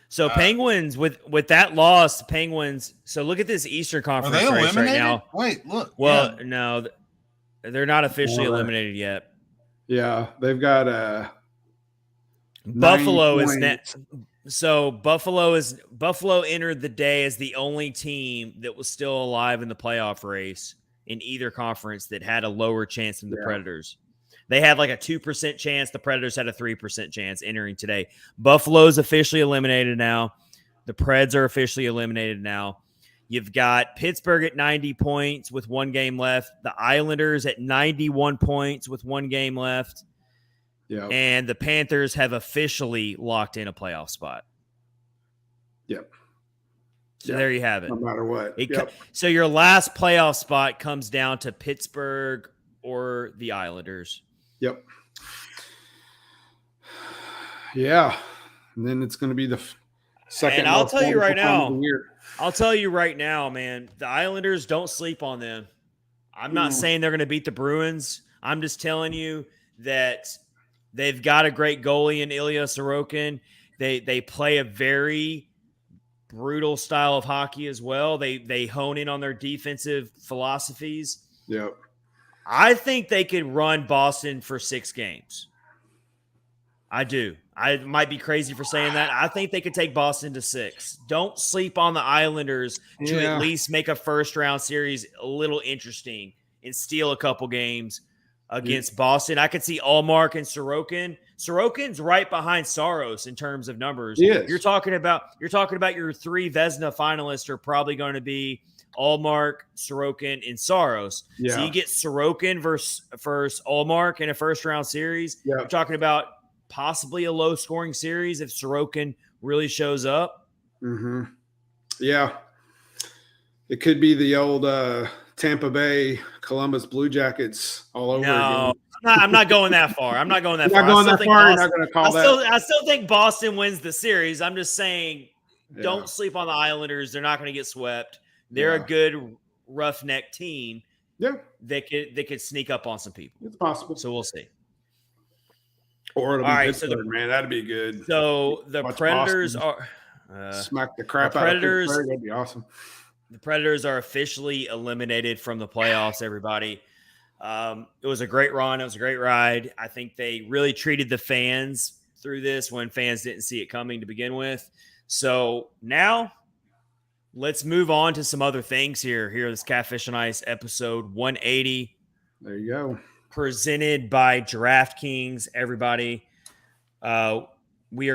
So Penguins, with that loss, Penguins. So look at this Eastern Conference race right now. Wait, look. Well, no, they're not officially eliminated yet. Yeah, they've got Buffalo is next. So Buffalo entered the day as the only team that was still alive in the playoff race in either conference that had a lower chance than the Predators. They had like a 2% chance. The Predators had a 3% chance entering today. Buffalo's officially eliminated now. The Preds are officially eliminated now. You've got Pittsburgh at 90 points with 1 game left. The Islanders at 91 points with 1 game left. Yeah. And the Panthers have officially locked in a playoff spot. Yep. So there you have it. No matter what. So your last playoff spot comes down to Pittsburgh or the Islanders. Yep. Yeah. And then it's going to be the second. And I'll tell you right now, man, the Islanders, don't sleep on them. I'm not saying they're going to beat the Bruins. I'm just telling you that they've got a great goalie in Ilya Sorokin. They play a very brutal style of hockey as well. They hone in on their defensive philosophies. Yep. I think they could run Boston for 6 games. I do. I might be crazy for saying that. I think they could take Boston to 6. Don't sleep on the Islanders to at least make a first-round series a little interesting and steal a couple games against Boston. I could see Ullmark and Sorokin. Sorokin's right behind Saros in terms of numbers. Yes. You're talking about your 3 Vezina finalists are probably going to be Ullmark, Sorokin, and Saros. Yeah. So you get Sorokin versus Ullmark in a first-round series. Yeah. You're talking about possibly a low-scoring series if Sorokin really shows up. Mm-hmm. Yeah. It could be the old Tampa Bay Columbus Blue Jackets all over again. I'm not going that far. I'm not going that far. You're not going to call that. I still think Boston wins the series. I'm just saying don't sleep on the Islanders. They're not going to get swept. They're a good roughneck team. Yeah. They could sneak up on some people. It's possible. So we'll see. Or it'll be Pittsburgh, man. That'd be good. So the Predators Boston are smack the crap out of Pittsburgh. That'd be awesome. The Predators are officially eliminated from the playoffs, everybody. It was a great run. It was a great ride. I think they really treated the fans through this when fans didn't see it coming to begin with. So now let's move on to some other things here. Here is Catfish on Ice episode 180. There you go. Presented by DraftKings, everybody. We are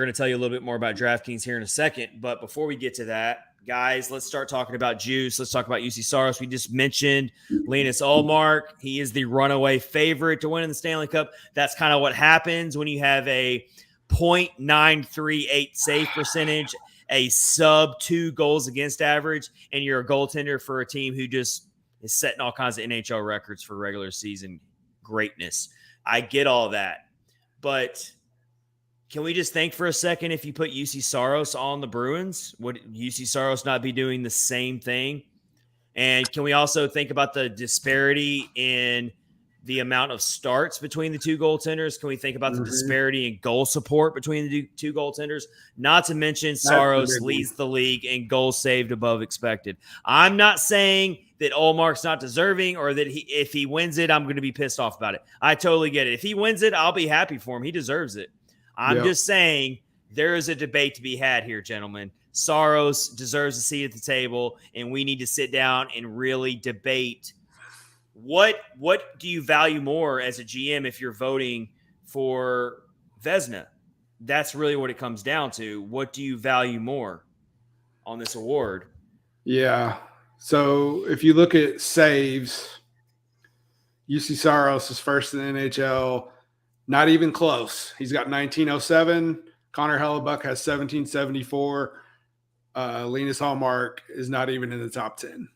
going to tell you a little bit more about DraftKings here in a second. But before we get to that, guys, let's start talking about Juuse. Let's talk about Juuse Saros. We just mentioned Linus Ullmark. He is the runaway favorite to win in the Stanley Cup. That's kind of what happens when you have a .938 save percentage, a sub 2 goals against average, and you're a goaltender for a team who just is setting all kinds of NHL records for regular season greatness. I get all that. But can we just think for a second if you put Juuse Saros on the Bruins, would Juuse Saros not be doing the same thing? And can we also think about the disparity in the amount of starts between the 2 goaltenders? Can we think about the disparity in goal support between the 2 goaltenders? Not to mention Saros leads the league in goals saved above expected. I'm not saying that Ullmark's not deserving or that if he wins it, I'm going to be pissed off about it. I totally get it. If he wins it, I'll be happy for him. He deserves it. I'm just saying there is a debate to be had here, gentlemen. Saros deserves a seat at the table, and we need to sit down and really debate what do you value more as a GM if you're voting for Vezina? That's really what it comes down to. What do you value more on this award? Yeah. So if you look at saves, Juuse Saros is first in the NHL. Not even close. He's got 1907. Connor Hellebuck has 1774. Linus Ullmark is not even in the top 10.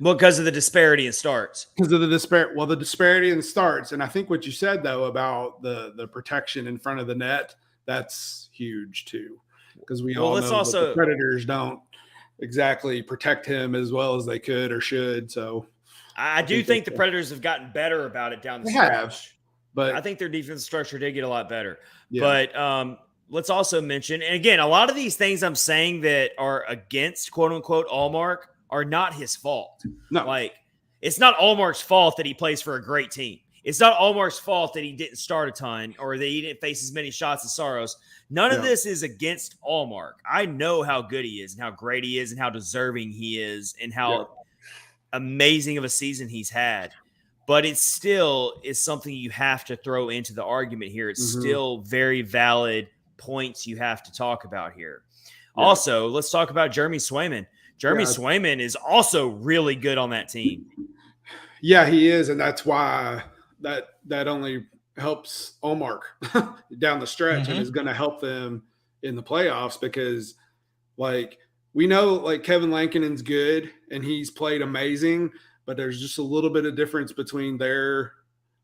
Well, because of the disparity in starts. Because of the disparity in starts. And I think what you said, though, about the protection in front of the net, that's huge, too. Because we all know that the Predators don't exactly protect him as well as they could or should. So I do think the Predators have gotten better about it down the stretch. But I think their defensive structure did get a lot better. Yeah. But let's also mention, and again, a lot of these things I'm saying that are against quote unquote Ullmark are not his fault. No. Like, it's not Ullmark's fault that he plays for a great team. It's not Ullmark's fault that he didn't start a ton or that he didn't face as many shots as Saros. None of this is against Ullmark. I know how good he is and how great he is and how deserving he is and how amazing of a season he's had. But it still is something you have to throw into the argument here. It's still very valid points you have to talk about here. Yeah. Also, let's talk about Jeremy Swayman. Jeremy Swayman is also really good on that team. Yeah, he is, and that's why that only helps Ullmark down the stretch and is going to help them in the playoffs because Like, we know like Kevin Lankinen's good and he's played amazing, but there's just a little bit of difference between their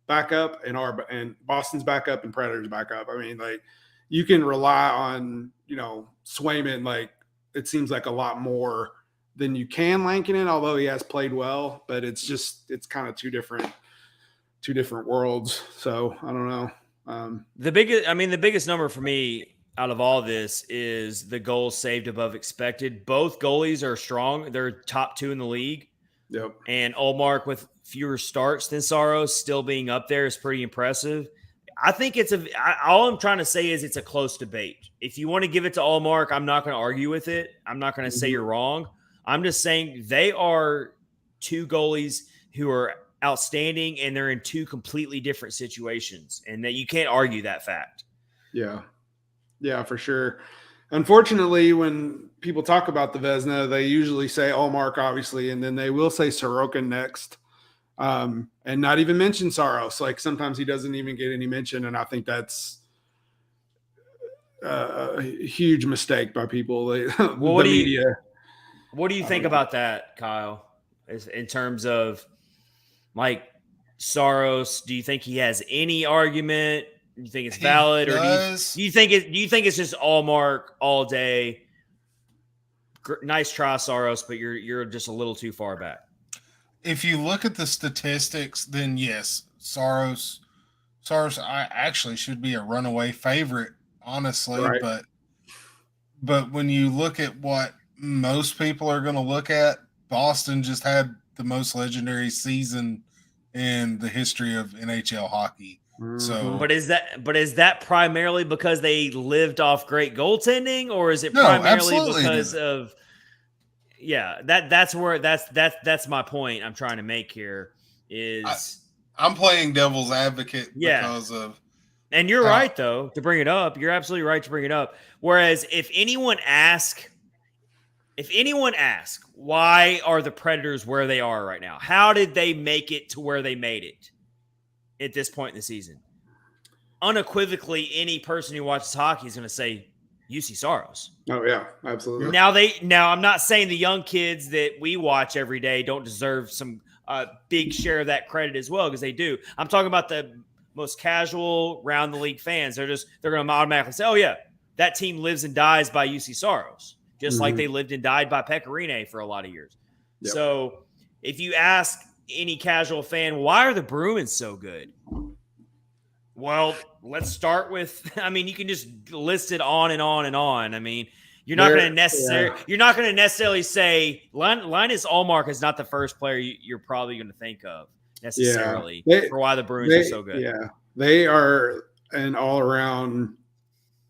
backup and Boston's backup and Predators backup. I mean, like, you can rely on, Swayman, like, it seems like a lot more than you can Lankinen, although he has played well, but it's kind of two different worlds. So I don't know. The biggest number for me out of all this is the goals saved above expected. Both goalies are strong. They're top 2 in the league. Yep. And Ullmark with fewer starts than Saros still being up there is pretty impressive. I think all I'm trying to say is it's a close debate. If you want to give it to Ullmark, I'm not going to argue with it. I'm not going to say you're wrong. I'm just saying they are 2 goalies who are outstanding, and they're in 2 completely different situations, and that you can't argue that fact. Yeah, for sure. Unfortunately, when people talk about the Vezina, they usually say Ullmark, obviously, and then they will say Sorokin next, and not even mention Saros. Like, sometimes he doesn't even get any mention, and I think that's a huge mistake by people. The media. What do you think about that, Kyle? In terms of like Saros, do you think he has any argument? Do you think it's valid, or do you think it's just Ullmark all day? Nice try, Saros, but you're just a little too far back. If you look at the statistics, then yes, Saros I actually should be a runaway favorite, honestly. Right. But when you look at what most people are going to look at, Boston just had the most legendary season in the history of NHL hockey. So, but is that primarily because they lived off great goaltending, or is it primarily because of? Yeah, that's my point I'm trying to make here. I'm playing devil's advocate because of. And you're right, though, to bring it up. You're absolutely right to bring it up. Whereas if anyone asks, why are the Predators where they are right now? How did they make it to where they made it at this point in the season? Unequivocally, any person who watches hockey is going to say Juuse Saros. Oh, yeah, absolutely. Now, I'm not saying the young kids that we watch every day don't deserve some big share of that credit as well, because they do. I'm talking about the most casual round the league fans. They're going to automatically say, oh yeah, that team lives and dies by Juuse Saros, just like they lived and died by Pecorine for a lot of years. Yep. So if you ask any casual fan, why are the Bruins so good? Well, let's start with, you can just list it on and on and on. You're not going to necessarily say Linus Ullmark is not the first player you're probably going to think of necessarily for why the Bruins are so good. Yeah, they are an all-around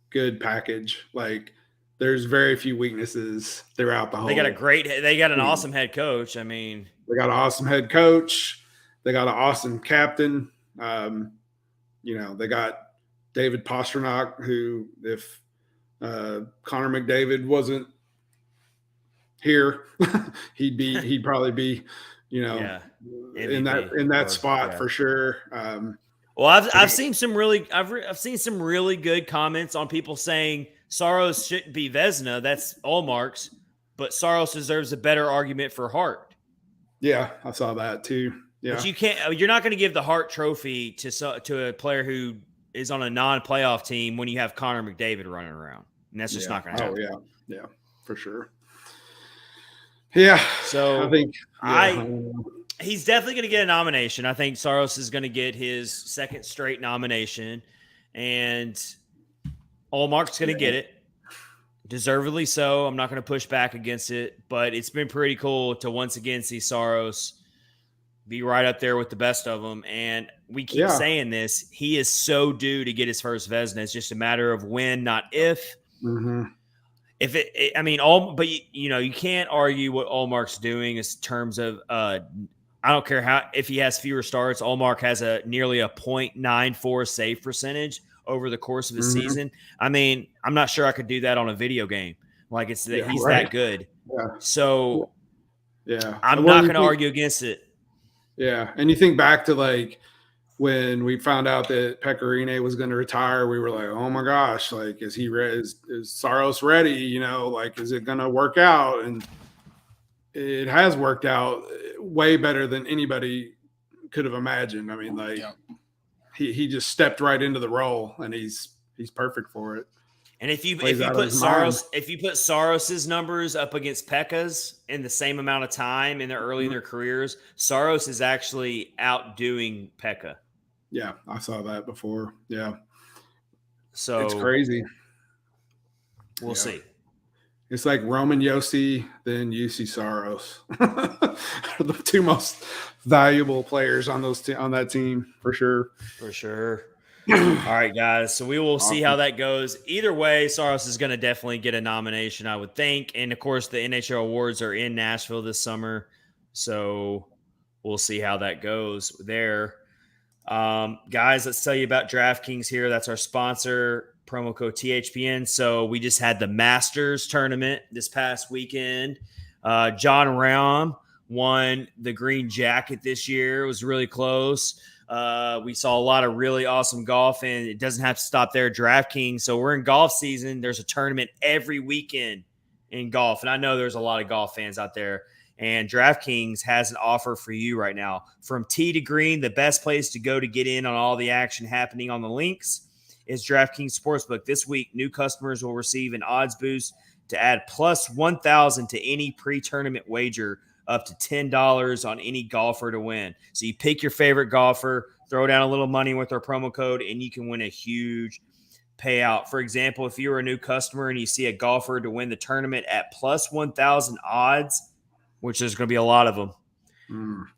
good package. Like, there's very few weaknesses throughout the whole. They got an awesome head coach. They got an awesome head coach. They got an awesome captain. They got David Pastrnak, who, if Connor McDavid wasn't here, he'd probably be, in that spot for sure. Well, I've seen some really good comments on people saying Saros shouldn't be Vezina. That's Ullmark's, but Saros deserves a better argument for Hart. Yeah, I saw that too. Yeah, but you're not going to give the Hart Trophy to a player who is on a non-playoff team when you have Connor McDavid running around, and that's just not going to happen. Oh yeah, for sure. Yeah, so I think he's definitely going to get a nomination. I think Saros is going to get his second straight nomination, and Ullmark's going to get it. Deservedly so. I'm not going to push back against it, but it's been pretty cool to once again see Saros be right up there with the best of them. And we keep saying this. He is so due to get his first Vezina. It's just a matter of when, not if. Mm-hmm. But you can't argue what Ullmark's doing in terms of I don't care if he has fewer starts. Ullmark has nearly a .94 save percentage over the course of his season. I'm not sure I could do that on a video game. Like, he's that good. Yeah. So I'm not going to argue against it. Yeah. And you think back to, like, when we found out that Pecorine was going to retire, we were like, oh my gosh, like, is he ready? Is Saros ready? You know, like, is it going to work out? And it has worked out way better than anybody could have imagined. I mean, like, he just stepped right into the role, and he's perfect for it. And if you put Saros's numbers up against Pekka's in the same amount of time in their early in their careers, Saros is actually outdoing Pekka. Yeah, I saw that before. Yeah. So it's crazy. We'll see. It's like Roman Josi, then Juuse Saros. The two most valuable players on that team, for sure. For sure. All right, guys. So we will see how that goes. Either way, Saros is going to definitely get a nomination, I would think. And, of course, the NHL awards are in Nashville this summer. So we'll see how that goes there. Guys, let's tell you about DraftKings here. That's our sponsor, promo code THPN. So we just had the Masters tournament this past weekend. John Rahm won the green jacket this year. It was really close. We saw a lot of really awesome golf, and it doesn't have to stop there at DraftKings. So we're in golf season. There's a tournament every weekend in golf, and I know there's a lot of golf fans out there. And DraftKings has an offer for you right now. From tee to green, the best place to go to get in on all the action happening on the links is DraftKings Sportsbook. This week, new customers will receive an odds boost to add plus 1,000 to any pre-tournament wager, up to $10 on any golfer to win. So you pick your favorite golfer, throw down a little money with our promo code, and you can win a huge payout. For example, if you're a new customer and you see a golfer to win the tournament at plus 1,000 odds, which there's going to be a lot of them,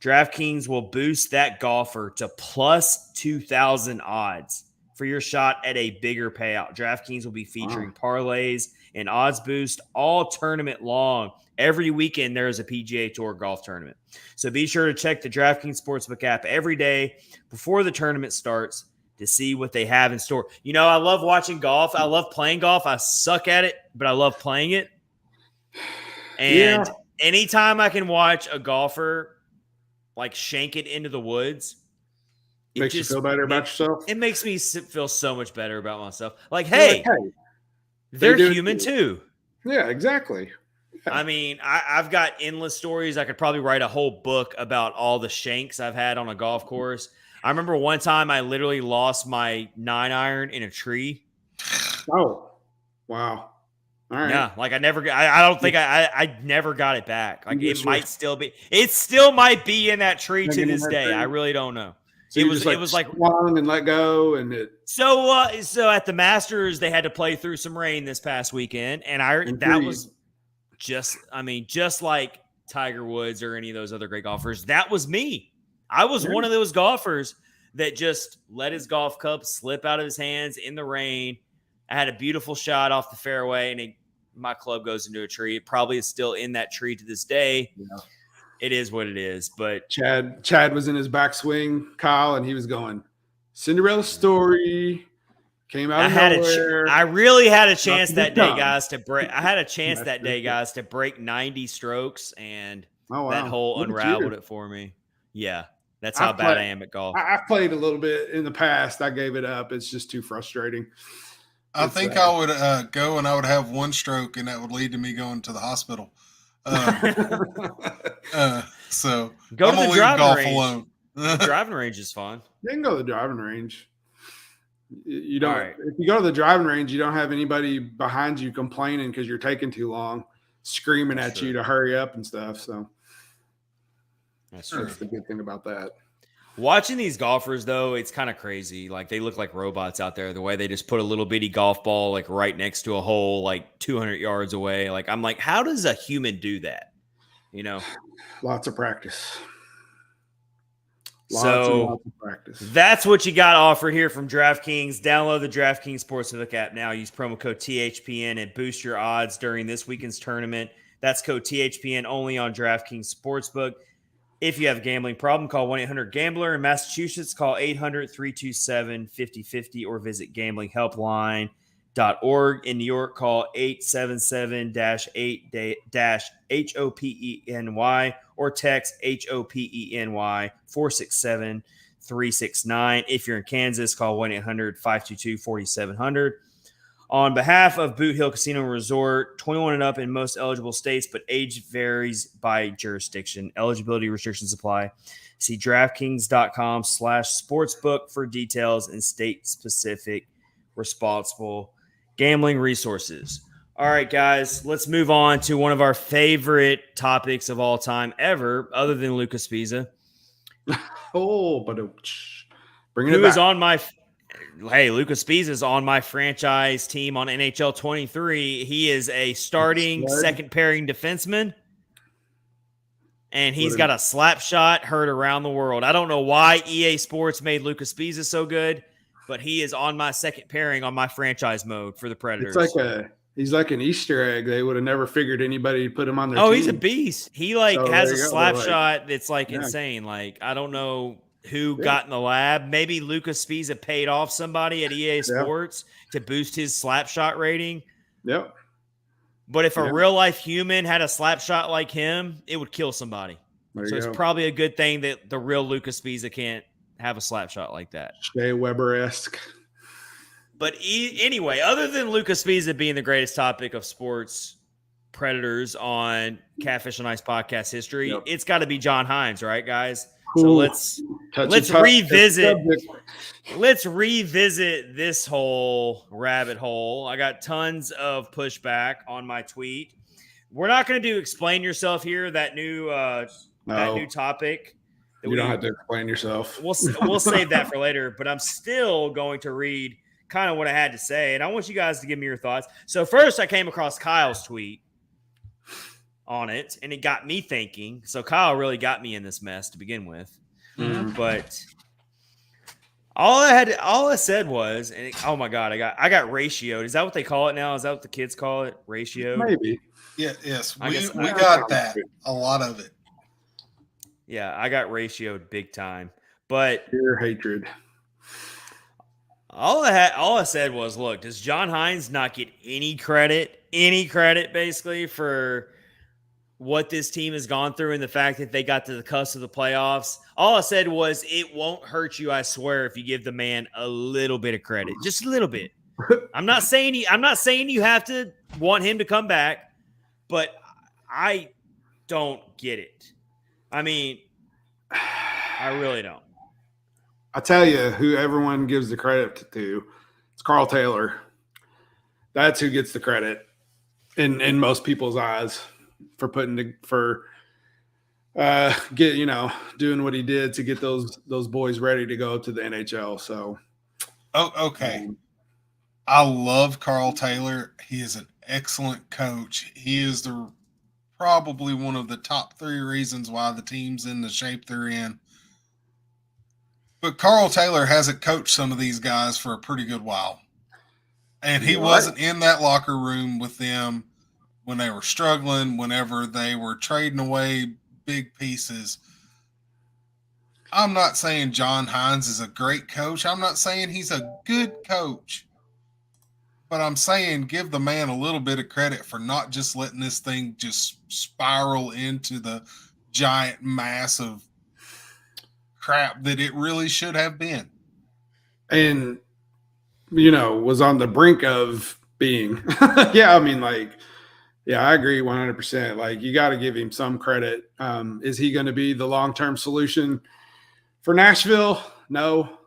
DraftKings will boost that golfer to plus 2,000 odds for your shot at a bigger payout. DraftKings will be featuring parlays and odds boost all tournament long. Every weekend, there is a PGA Tour golf tournament. So be sure to check the DraftKings Sportsbook app every day before the tournament starts to see what they have in store. You know, I love watching golf. I love playing golf. I suck at it, but I love playing it. And anytime I can watch a golfer like shank it into the woods, makes you feel better about yourself. It makes me feel so much better about myself. Like, hey, they're human too. Yeah, exactly. Yeah. I mean, I've got endless stories. I could probably write a whole book about all the shanks I've had on a golf course. I remember one time I literally lost my 9-iron in a tree. Oh, wow. All right. Yeah, like I don't think I never got it back. Like it still might be in that tree to this day. I really don't know. So it was like swung and let go, and it. So at the Masters they had to play through some rain this past weekend, and was just like Tiger Woods or any of those other great golfers. That was me. I was one of those golfers that just let his golf club slip out of his hands in the rain. I had a beautiful shot off the fairway, and my club goes into a tree. It probably is still in that tree to this day. Yeah. It is what it is. But Chad was in his backswing, Kyle, and he was going, Cinderella story. Came out of nowhere. I really had a chance that day, guys, to break. I had a chance that day, guys, to break 90 strokes, and that hole unraveled it for me. Yeah, that's how bad I am at golf. I've played a little bit in the past. I gave it up. It's just too frustrating. I think I would go and I would have one stroke, and that would lead to me going to the hospital. So go to the driving range. Alone. The driving range is fun. You can go to the driving range. You don't. Right. If you go to the driving range, you don't have anybody behind you complaining because you're taking too long, screaming at you to hurry up and stuff. So that's the good thing about that. Watching these golfers, though, it's kind of crazy. Like, they look like robots out there, the way they just put a little bitty golf ball, like, right next to a hole, like, 200 yards away. Like, I'm like, how does a human do that? You know? Lots of practice. Lots of practice. That's what you got offered here from DraftKings. Download the DraftKings Sportsbook app now. Use promo code THPN and boost your odds during this weekend's tournament. That's code THPN only on DraftKings Sportsbook. If you have a gambling problem, call 1-800-GAMBLER. In Massachusetts, call 800-327-5050 or visit gamblinghelpline.org. In New York, call 877-8-HOPENY or text HOPENY 467 1-800-522-4700. If you're in Kansas, call 1-800-522-4700. On behalf of Boot Hill Casino and Resort, 21 and up in most eligible states, but age varies by jurisdiction. Eligibility restrictions apply. See DraftKings.com/sportsbook for details and state-specific responsible gambling resources. All right, guys, let's move on to one of our favorite topics of all time ever, other than Lucas Pisa. Oh, but bringing Who it back. is on my Lucas Pisa is on my franchise team on NHL 23. He is a starting second pairing defenseman, and he's got a slap shot heard around the world. I don't know why EA Sports made Lucas Pisa so good, but he is on my second pairing on my franchise mode for the Predators. He's like an Easter egg. They would have never figured anybody to put him on their team. He's a beast. He has a slap shot that's insane. Like, I don't know who got in the lab. Maybe Lucas Pisa paid off somebody at EA Sports to boost his slap shot rating. Yep. But if a real life human had a slap shot like him, it would kill somebody. So it's probably a good thing that the real Lucas Pisa can't have a slap shot like that. Shea Weber-esque. But anyway, other than Lucas Pisa being the greatest topic of sports Predators on Catfish and Ice podcast history, it's got to be John Hynes, right, guys? So let's revisit this whole rabbit hole. I got tons of pushback on my tweet. We're not going to do explain yourself here. That new topic. You don't have to explain yourself. We'll save that for later. But I'm still going to read kind of what I had to say, and I want you guys to give me your thoughts. So first, I came across Kyle's tweet on it, and it got me thinking. So Kyle really got me in this mess to begin with. But all I said was, oh my God, I got ratioed. Is that what they call it now? Is that what the kids call it? Ratioed? Maybe. Yeah, yes. We got that. A lot of it. Yeah, I got ratioed big time. But pure hatred. All I said was, look, does John Hynes not get any credit basically for what this team has gone through and the fact that they got to the cusp of the playoffs? All I said was, it won't hurt you, I swear, if you give the man a little bit of credit, just a little bit. I'm not saying you have to want him to come back, but I don't get it. I mean, I really don't. I tell you, who everyone gives the credit to, it's Carl Taylor. That's who gets the credit in most people's eyes for doing what he did to get those boys ready to go to the NHL. So, okay. I love Carl Taylor. He is an excellent coach. He is probably one of the top 3 reasons why the team's in the shape they're in. But Carl Taylor hasn't coached some of these guys for a pretty good while. And he wasn't in that locker room with them when they were struggling, whenever they were trading away big pieces. I'm not saying John Hynes is a great coach. I'm not saying he's a good coach. But I'm saying give the man a little bit of credit for not just letting this thing just spiral into the giant mass of crap that it really should have been. And, was on the brink of being. I agree 100%. Like, you got to give him some credit. Is he going to be the long-term solution for Nashville? No.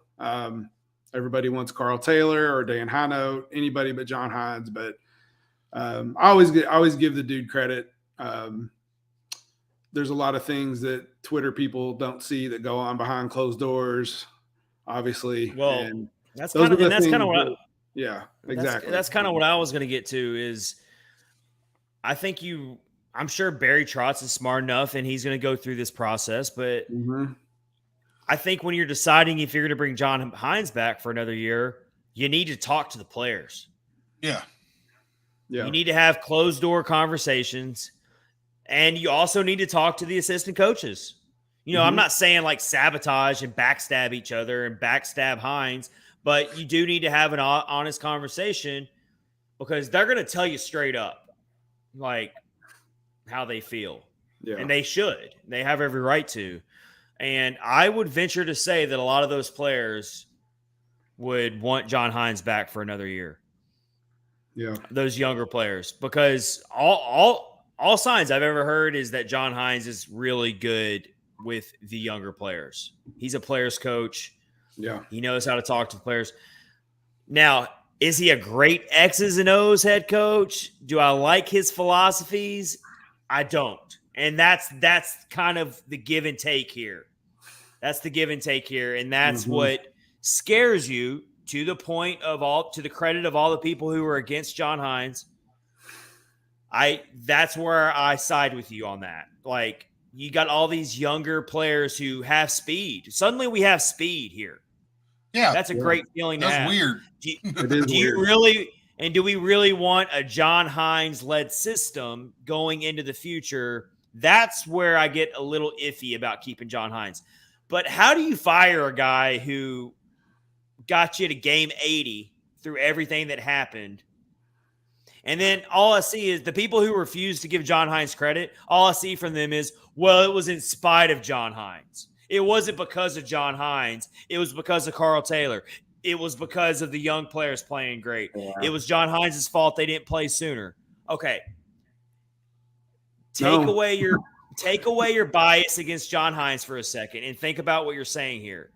Everybody wants Carl Taylor or Dan Hino, anybody but John Hynes. But I always give the dude credit. There's a lot of things that Twitter people don't see that go on behind closed doors, obviously. Well, and that's kind of what exactly. That's kind of what I was going to get to is I'm sure Barry Trotz is smart enough and he's going to go through this process, but I think when you're deciding if you're going to bring John Hynes back for another year, you need to talk to the players. Yeah. You need to have closed door conversations. And you also need to talk to the assistant coaches. I'm not saying like sabotage and backstab each other and backstab Hynes, but you do need to have an honest conversation because they're going to tell you straight up, like, how they feel. Yeah. And they should. They have every right to. And I would venture to say that a lot of those players would want John Hynes back for another year. Yeah. Those younger players, because all signs I've ever heard is that John Hynes is really good with the younger players. He's a player's coach. Yeah. He knows how to talk to the players. Now, is he a great X's and O's head coach? Do I like his philosophies? I don't. And that's kind of the give and take here. That's the give and take here. And that's what scares you, to the point of to the credit of all the people who were against John Hynes. That's where I side with you on that. Like, you got all these younger players who have speed. Suddenly we have speed here. Yeah. That's a great feeling to have. That's weird. Do we really want a John Hynes led system going into the future? That's where I get a little iffy about keeping John Hynes. But how do you fire a guy who got you to game 80 through everything that happened? And then all I see is the people who refuse to give John Hynes credit, all I see from them is, well, it was in spite of John Hynes. It wasn't because of John Hynes. It was because of Carl Taylor. It was because of the young players playing great. Yeah. It was John Hynes' fault they didn't play sooner. Okay. Take away your bias against John Hynes for a second and think about what you're saying here.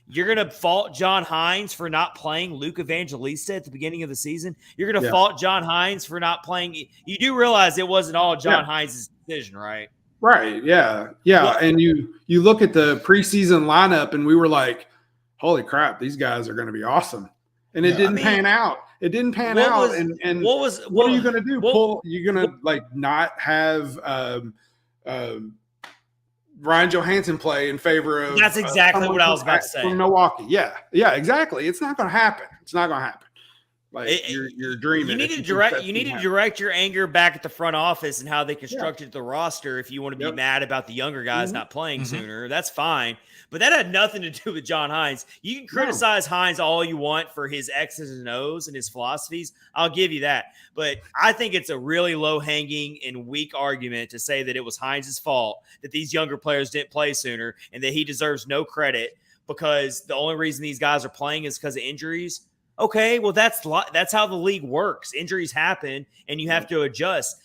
You're going to fault John Hynes for not playing Luke Evangelista at the beginning of the season. You're going to fault John Hynes for not playing. You do realize it wasn't all John Hynes' decision, right? Right. Yeah. Yeah. Well, and you look at the preseason lineup and we were like, holy crap, these guys are going to be awesome. And it didn't pan out. It didn't pan out. What are you going to do? You're going to like not have Ryan Johansson play in favor of. That's exactly what I was about to say. From Milwaukee. Yeah. Yeah, exactly. It's not going to happen. It's not going to happen. Like you're dreaming. You need to direct your anger back at the front office and how they constructed the roster. If you want to be mad about the younger guys not playing sooner, that's fine. But that had nothing to do with John Hynes. You can criticize Hynes all you want for his X's and O's and his philosophies. I'll give you that. But I think it's a really low-hanging and weak argument to say that it was Hynes' fault that these younger players didn't play sooner and that he deserves no credit because the only reason these guys are playing is because of injuries. Okay, well, that's how the league works. Injuries happen, and you have to adjust.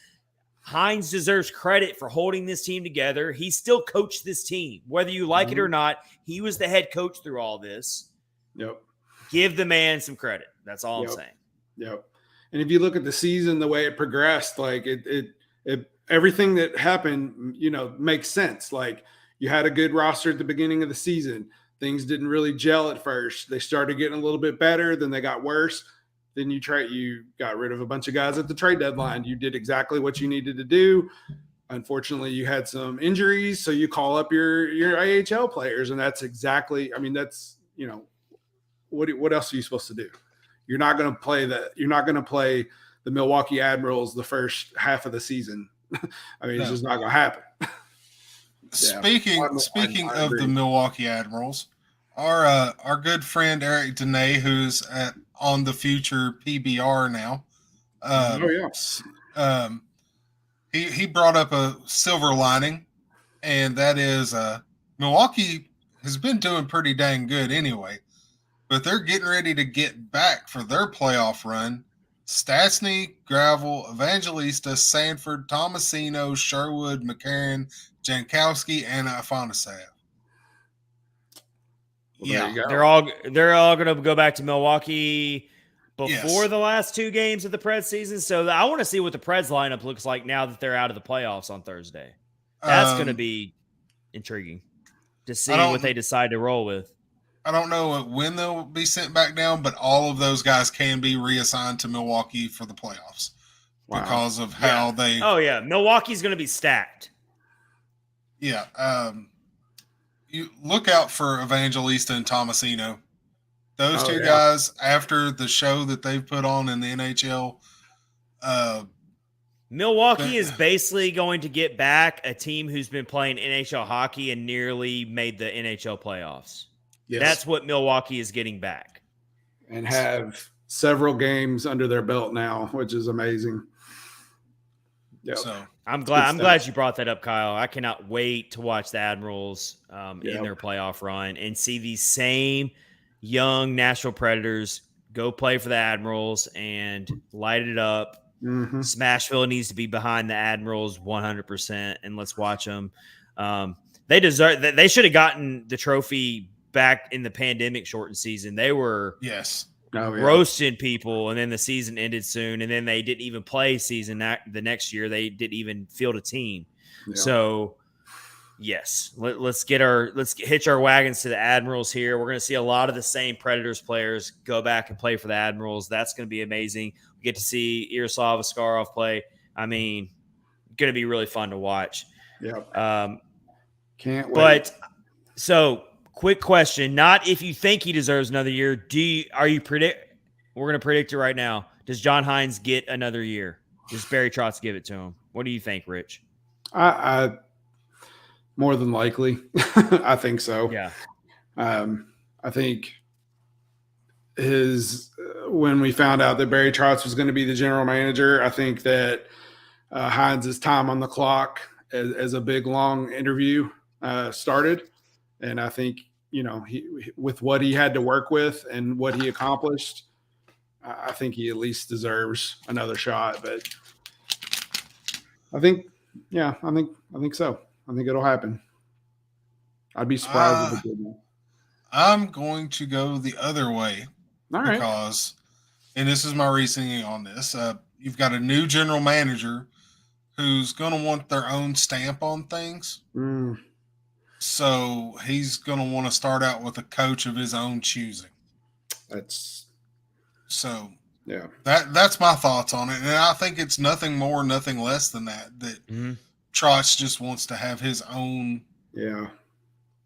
Hynes deserves credit for holding this team together. He still coached this team. Whether you like it or not, he was the head coach through all this. Yep. Give the man some credit. That's all I'm saying. Yep. And if you look at the season, the way it progressed, like it everything that happened, makes sense. Like you had a good roster at the beginning of the season. Things didn't really gel at first. They started getting a little bit better. Then they got worse. Then you got rid of a bunch of guys at the trade deadline. You did exactly what you needed to do. Unfortunately, you had some injuries. So you call up your AHL players. And that's exactly, what else are you supposed to do? You're not going to play the Milwaukee Admirals the first half of the season. It's just not going to happen. Speaking of the Milwaukee Admirals, our good friend Eric Dene, who's on the future PBR now, he brought up a silver lining, and that is Milwaukee has been doing pretty dang good anyway, but they're getting ready to get back for their playoff run. Stastny, Gravel, Evangelista, Sanford, Tomasino, Sherwood, McCarron, Jankowski, and Afanasyev. They're all going to go back to Milwaukee before the last two games of the Preds season. So I want to see what the Preds lineup looks like now that they're out of the playoffs on Thursday. That's going to be intriguing to see what they decide to roll with. I don't know when they'll be sent back down, but all of those guys can be reassigned to Milwaukee for the playoffs because of how they. Oh yeah, Milwaukee's going to be stacked. Yeah, you look out for Evangelista and Tomasino. Those two guys, after the show that they've put on in the NHL, Milwaukee is basically going to get back a team who's been playing NHL hockey and nearly made the NHL playoffs. Yes. That's what Milwaukee is getting back. And have several games under their belt now, which is amazing. Yep. So I'm glad you brought that up, Kyle. I cannot wait to watch the Admirals in their playoff run and see these same young Nashville Predators go play for the Admirals and light it up. Mm-hmm. Smashville needs to be behind the Admirals 100%, and let's watch them. They deserve that. They should have gotten the trophy back in the pandemic shortened season. They were roasting people, and then the season ended soon, and then they didn't even play the next year. They didn't even field a team. Yeah. So yes, let's hitch our wagons to the Admirals here. We're going to see a lot of the same Predators players go back and play for the Admirals. That's going to be amazing. We get to see Yaroslav Askarov play. I mean, going to be really fun to watch. Yeah. Can't wait. But so, quick question: not if you think he deserves another year. We're going to predict it right now. Does John Hynes get another year? Does Barry Trotz give it to him? What do you think, Rich? I more than likely. I think so. Yeah. I think when we found out that Barry Trotz was going to be the general manager, I think that Hynes' time on the clock as a big, long interview started. And I think, he with what he had to work with and what he accomplished, I think he at least deserves another shot. But I think so. I think it'll happen. I'd be surprised if it didn't. I'm going to go the other way. All right. Because, and this is my reasoning on this, you've got a new general manager who's going to want their own stamp on things. Mm. So he's going to want to start out with a coach of his own choosing. That's my thoughts on it. And I think it's nothing more, nothing less than that Trotz just wants to have his own. Yeah.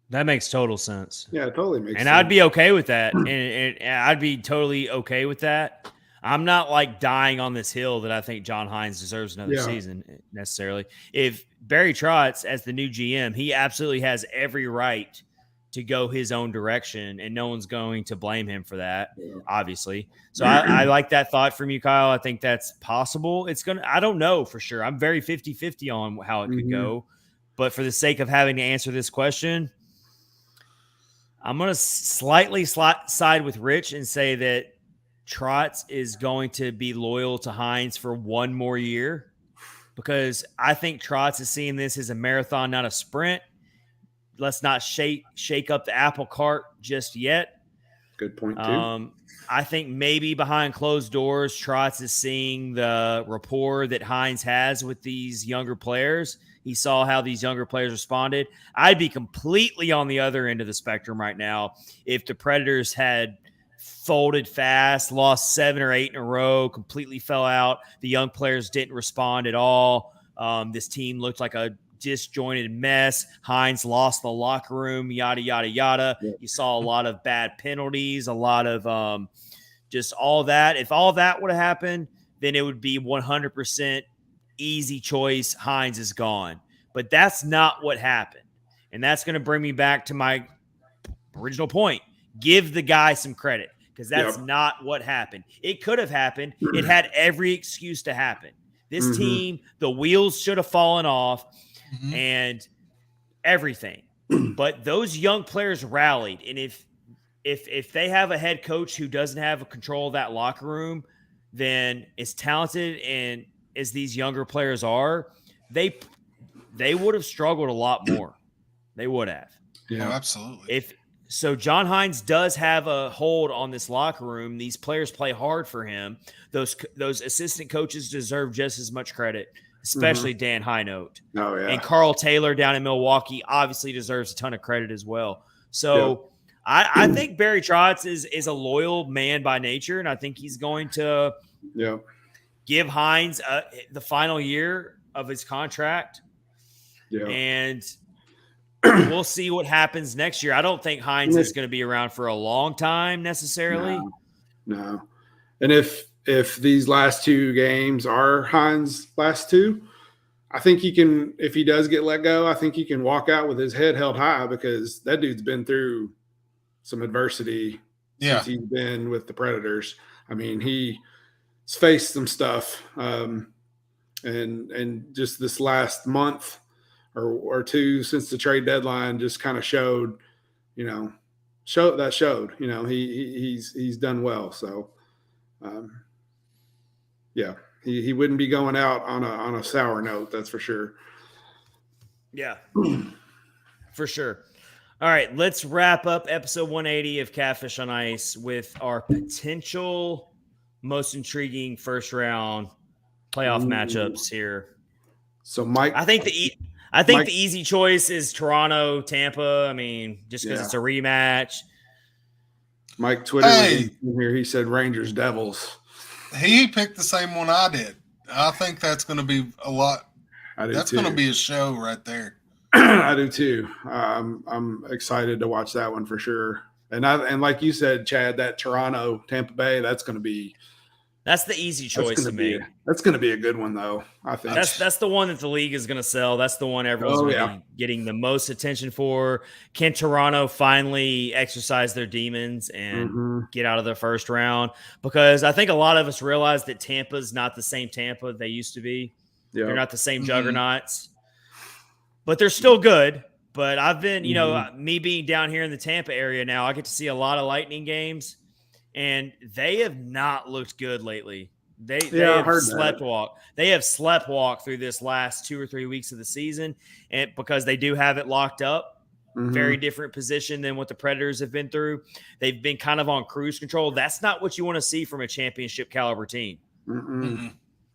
That makes total sense. Yeah, it totally makes sense. And I'd be okay with that. And I'd be totally okay with that. I'm not like dying on this hill that I think John Hynes deserves another season necessarily. If Barry Trotz, as the new GM, he absolutely has every right to go his own direction, and no one's going to blame him for that, obviously. So I like that thought from you, Kyle. I think that's possible. I don't know for sure. I'm very 50-50 on how it could go. But for the sake of having to answer this question, I'm going to slightly side with Rich and say that Trotz is going to be loyal to Hynes for one more year, because I think Trotz is seeing this as a marathon, not a sprint. Let's not shake up the apple cart just yet. Good point, too. I think maybe behind closed doors, Trotz is seeing the rapport that Hynes has with these younger players. He saw how these younger players responded. I'd be completely on the other end of the spectrum right now if the Predators had folded fast, lost 7 or 8 in a row, completely fell out. The young players didn't respond at all. This team looked like a disjointed mess. Hynes lost the locker room, yada, yada, yada. Yeah. You saw a lot of bad penalties, a lot of just all that. If all that would have happened, then it would be 100% easy choice. Hynes is gone. But that's not what happened. And that's going to bring me back to my original point. Give the guy some credit, because that's not what happened. It could have happened. It had every excuse to happen. This team, the wheels should have fallen off and everything. But those young players rallied. And if they have a head coach who doesn't have control of that locker room, then as talented and as these younger players are, they would have struggled a lot more. They would have. Yeah, absolutely. So John Hynes does have a hold on this locker room. These players play hard for him. Those assistant coaches deserve just as much credit, especially Dan Hinote. Oh, yeah. And Carl Taylor down in Milwaukee obviously deserves a ton of credit as well. So I think Barry Trotz is a loyal man by nature, and I think he's going to give Hynes the final year of his contract. Yeah. And we'll see what happens next year. I don't think Hynes is going to be around for a long time necessarily. No. And if these last 2 games are Hynes' last 2, I think he can, if he does get let go, I think he can walk out with his head held high, because that dude's been through some adversity since he's been with the Predators. I mean, he's faced some stuff. and just this last month or two since the trade deadline just kind of showed, he's done well. So, he wouldn't be going out on a sour note. That's for sure. Yeah, for sure. All right, let's wrap up episode 180 of Catfish on Ice with our potential most intriguing first round playoff matchups here. So, Mike, I think the easy choice is Toronto, Tampa. I mean, just because it's a rematch. Mike Twitter was in here. He said Rangers Devils. He picked the same one I did. I think that's going to be a lot. That's going to be a show right there. I do too. I'm excited to watch that one for sure. And like you said, Chad, that Toronto Tampa Bay, that's the easy choice to me. That's going to be a good one, though. I think that's the one that the league is going to sell. That's the one everyone's getting the most attention for. Can Toronto finally exercise their demons and get out of the first round? Because I think a lot of us realize that Tampa's not the same Tampa they used to be. Yeah. They're not the same juggernauts, but they're still good. But I've been, me being down here in the Tampa area now, I get to see a lot of Lightning games. And they have not looked good lately. They have sleptwalk. They have sleptwalk through this last 2 or 3 weeks of the season, and because they do have it locked up, very different position than what the Predators have been through. They've been kind of on cruise control. That's not what you want to see from a championship caliber team.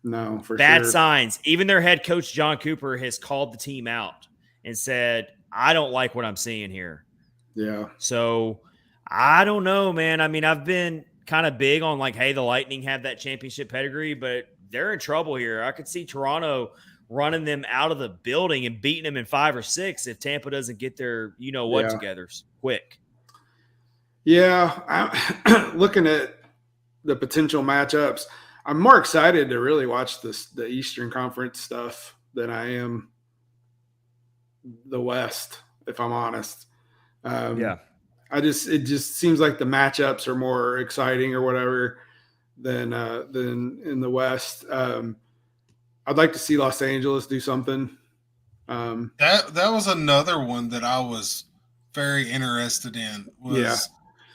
No, for bad sure. signs. Even their head coach John Cooper has called the team out and said, "I don't like what I'm seeing here." Yeah. So. I don't know, man. I mean, I've been kind of big on hey, the Lightning have that championship pedigree, but they're in trouble here. I could see Toronto running them out of the building and beating them in 5 or 6 if Tampa doesn't get their together quick. Yeah, I'm looking at the potential matchups. I'm more excited to really watch the Eastern Conference stuff than I am the West, if I'm honest. It just seems like the matchups are more exciting or whatever than in the West. I'd like to see Los Angeles do something. That was another one that I was very interested in was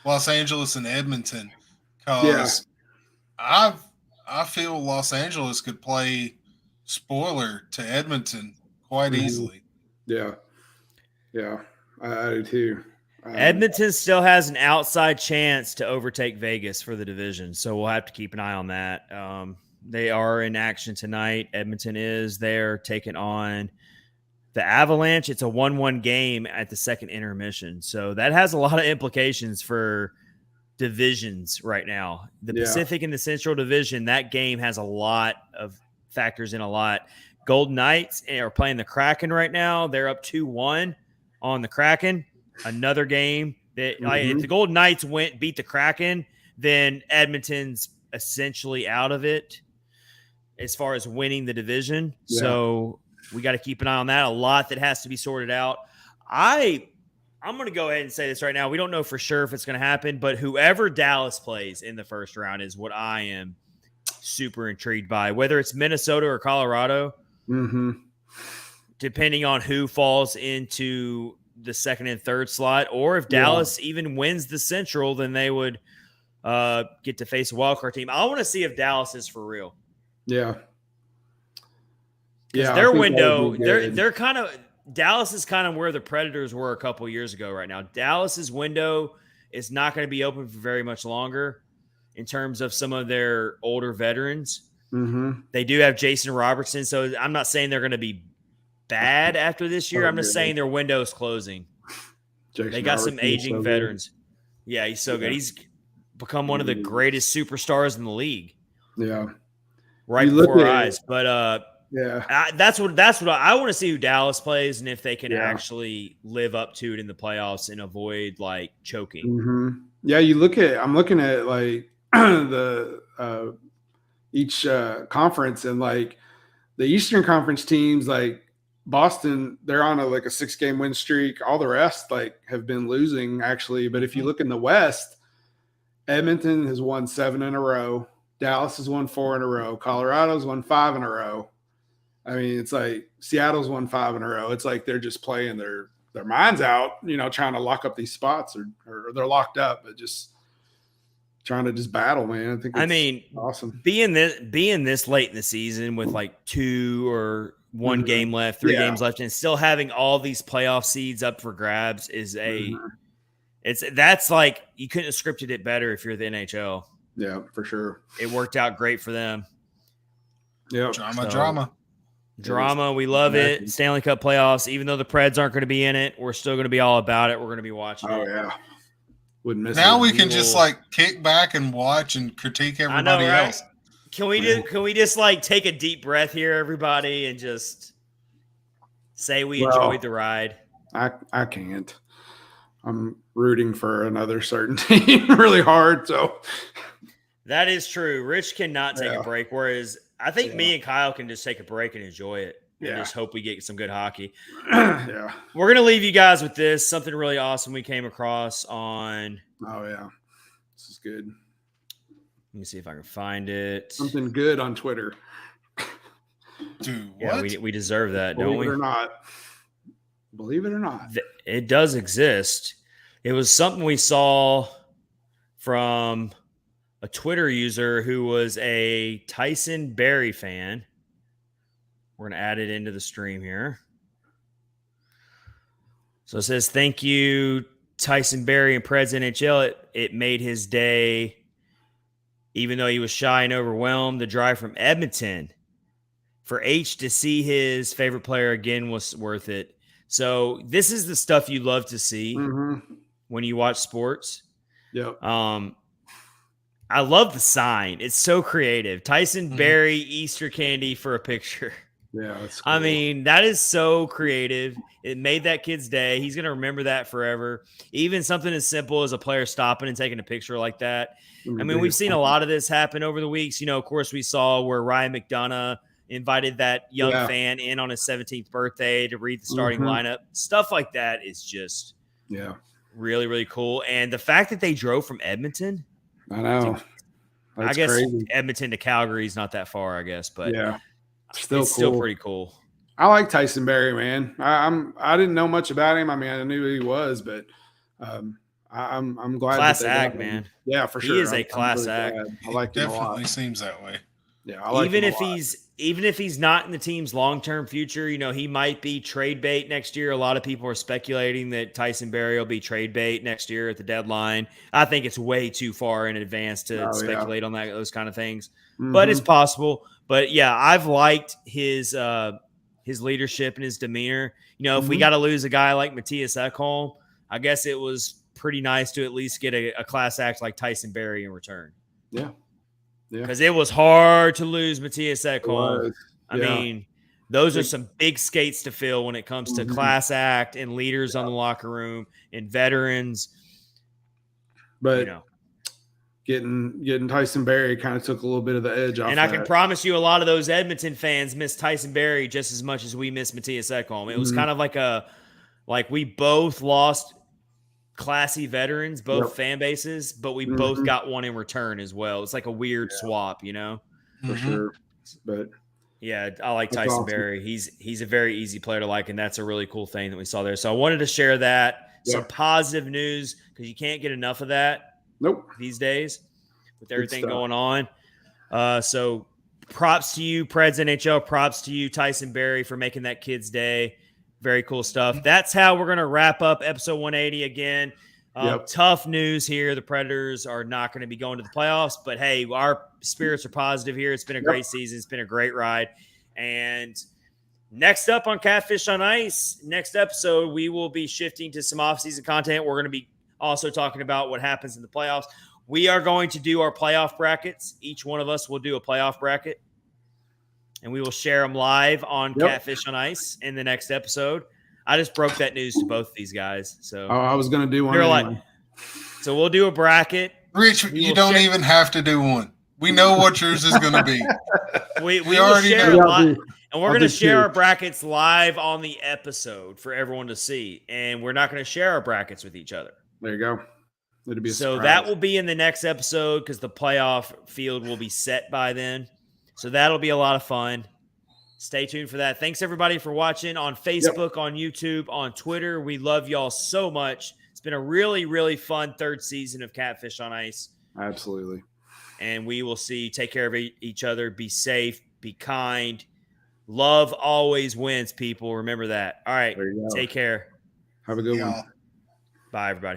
Los Angeles and Edmonton, because I feel Los Angeles could play spoiler to Edmonton quite easily. Yeah, I do too. Edmonton still has an outside chance to overtake Vegas for the division, so we'll have to keep an eye on that. They are in action tonight. Edmonton is there taking on the Avalanche. It's a 1-1 game at the second intermission, so that has a lot of implications for divisions right now. The Pacific and the Central Division, that game has a lot of factors in a lot. Golden Knights are playing the Kraken right now. They're up 2-1 on the Kraken. Another game that if the Golden Knights beat the Kraken, then Edmonton's essentially out of it as far as winning the division. Yeah. So we got to keep an eye on that. A lot that has to be sorted out. I'm going to go ahead and say this right now. We don't know for sure if it's going to happen, but whoever Dallas plays in the first round is what I am super intrigued by, whether it's Minnesota or Colorado, depending on who falls into the second and third slot, or if Dallas even wins the Central, then they would get to face a wildcard team. I want to see if Dallas is for real. Yeah. Their window, they're kind of Dallas is kind of where the Predators were a couple years ago right now. Dallas's window is not going to be open for very much longer in terms of some of their older veterans. They do have Jason Robertson, so I'm not saying they're going to be bad after this year. I'm just saying their window's closing. They got some aging veterans. Yeah, he's so good. He's become one of the greatest superstars in the league. Yeah, right before our eyes. But that's what I want to see who Dallas plays and if they can actually live up to it in the playoffs and avoid choking. Yeah, I'm looking at the each conference, and the Eastern Conference teams Boston, they're on a 6-game win streak. All the rest have been losing actually. But if you look in the West, Edmonton has won 7 in a row. Dallas has won 4 in a row. Colorado's won 5 in a row. I mean, it's like Seattle's won 5 in a row. It's like they're just playing their minds out, trying to lock up these spots, or they're locked up, but just trying to just battle, man. I think it's awesome. Being this late in the season with like 2 or 1 game left, 3 games left, and still having all these playoff seeds up for grabs is that's like you couldn't have scripted it better if you're the NHL. Yeah, for sure. It worked out great for them. Yeah, Drama. We love it. Stanley Cup playoffs. Even though the Preds aren't going to be in it, we're still going to be all about it. We're going to be watching. Oh yeah, wouldn't miss. Now we can just like kick back and watch and critique everybody else. Can we just like take a deep breath here, everybody, and just say we enjoyed the ride? I can't. I'm rooting for another certain team really hard. So that is true. Rich cannot take a break, whereas I think me and Kyle can just take a break and enjoy it. And just hope we get some good hockey. Yeah. We're going to leave you guys with this. Something really awesome we came across on. Oh, yeah. This is good. Let me see if I can find it. Something good on Twitter. Dude, yeah, we deserve that, don't we? Believe it or not. Believe it or not. It does exist. It was something we saw from a Twitter user who was a Tyson Barrie fan. We're going to add it into the stream here. So it says, thank you, Tyson Barrie and Preds NHL. It made his day, even though he was shy and overwhelmed. The drive from Edmonton for H to see his favorite player again was worth it. So this is the stuff you love to see when you watch sports. Yep. I love the sign. It's so creative. Tyson Barrie Easter candy for a picture. Yeah, that's cool. I mean, that is so creative. It made that kid's day. He's going to remember that forever. Even something as simple as a player stopping and taking a picture like that. I mean, we've seen a lot of this happen over the weeks. Of course, we saw where Ryan McDonough invited that young fan in on his 17th birthday to read the starting lineup. Stuff like that is just really, really cool. And the fact that they drove from Edmonton. I know. I guess crazy. Edmonton to Calgary is not that far, I guess. But it's still pretty cool. I like Tyson Barrie, man. I didn't know much about him. I mean, I knew who he was, but I'm glad. Class act, man. Yeah, for sure. He is a class act. I like him a lot. Definitely seems that way. Yeah, I like him a lot. Even if he's not in the team's long-term future, he might be trade bait next year. A lot of people are speculating that Tyson Barrie will be trade bait next year at the deadline. I think it's way too far in advance to speculate on those kind of things, but it's possible. But yeah, I've liked his leadership and his demeanor. If we got to lose a guy like Matthias Ekholm, I guess it was pretty nice to at least get a class act like Tyson Barrie in return. Yeah. Because it was hard to lose Matthias Ekholm. I mean, those are some big skates to fill when it comes to class act and leaders on the locker room and veterans. But getting Tyson Barrie kind of took a little bit of the edge off. And I can promise you, a lot of those Edmonton fans miss Tyson Barrie just as much as we miss Matthias Ekholm. It was kind of like we both lost classy veterans, both fan bases, but we both got one in return as well. It's like a weird swap, For sure. But yeah, I like Tyson Barrie. He's a very easy player to like, and that's a really cool thing that we saw there. So I wanted to share that. Some positive news, because you can't get enough of that these days with everything going on. So props to you, Preds NHL. Props to you, Tyson Barrie, for making that kid's day. Very cool stuff. That's how we're going to wrap up episode 180 again. Tough news here. The Predators are not going to be going to the playoffs, but hey, our spirits are positive here. It's been a great season. It's been a great ride. And next up on Catfish on Ice, next episode, we will be shifting to some off-season content. We're going to be also talking about what happens in the playoffs. We are going to do our playoff brackets. Each one of us will do a playoff bracket, and we will share them live on Catfish on Ice in the next episode. I just broke that news to both of these guys. So I was going to do one. Anyway. So we'll do a bracket. Rich, you don't even have to do one. We know what yours is going to be. We already share a lot, and we're going to share our brackets live on the episode for everyone to see. And we're not going to share our brackets with each other. There you go. It'll be so that will be in the next episode because the playoff field will be set by then. So that'll be a lot of fun. Stay tuned for that. Thanks, everybody, for watching on Facebook, on YouTube, on Twitter. We love y'all so much. It's been a really, really fun third season of Catfish on Ice. Absolutely. And we will see you. Take care of each other. Be safe. Be kind. Love always wins, people. Remember that. All right. Take care. Have a good one. Bye, everybody.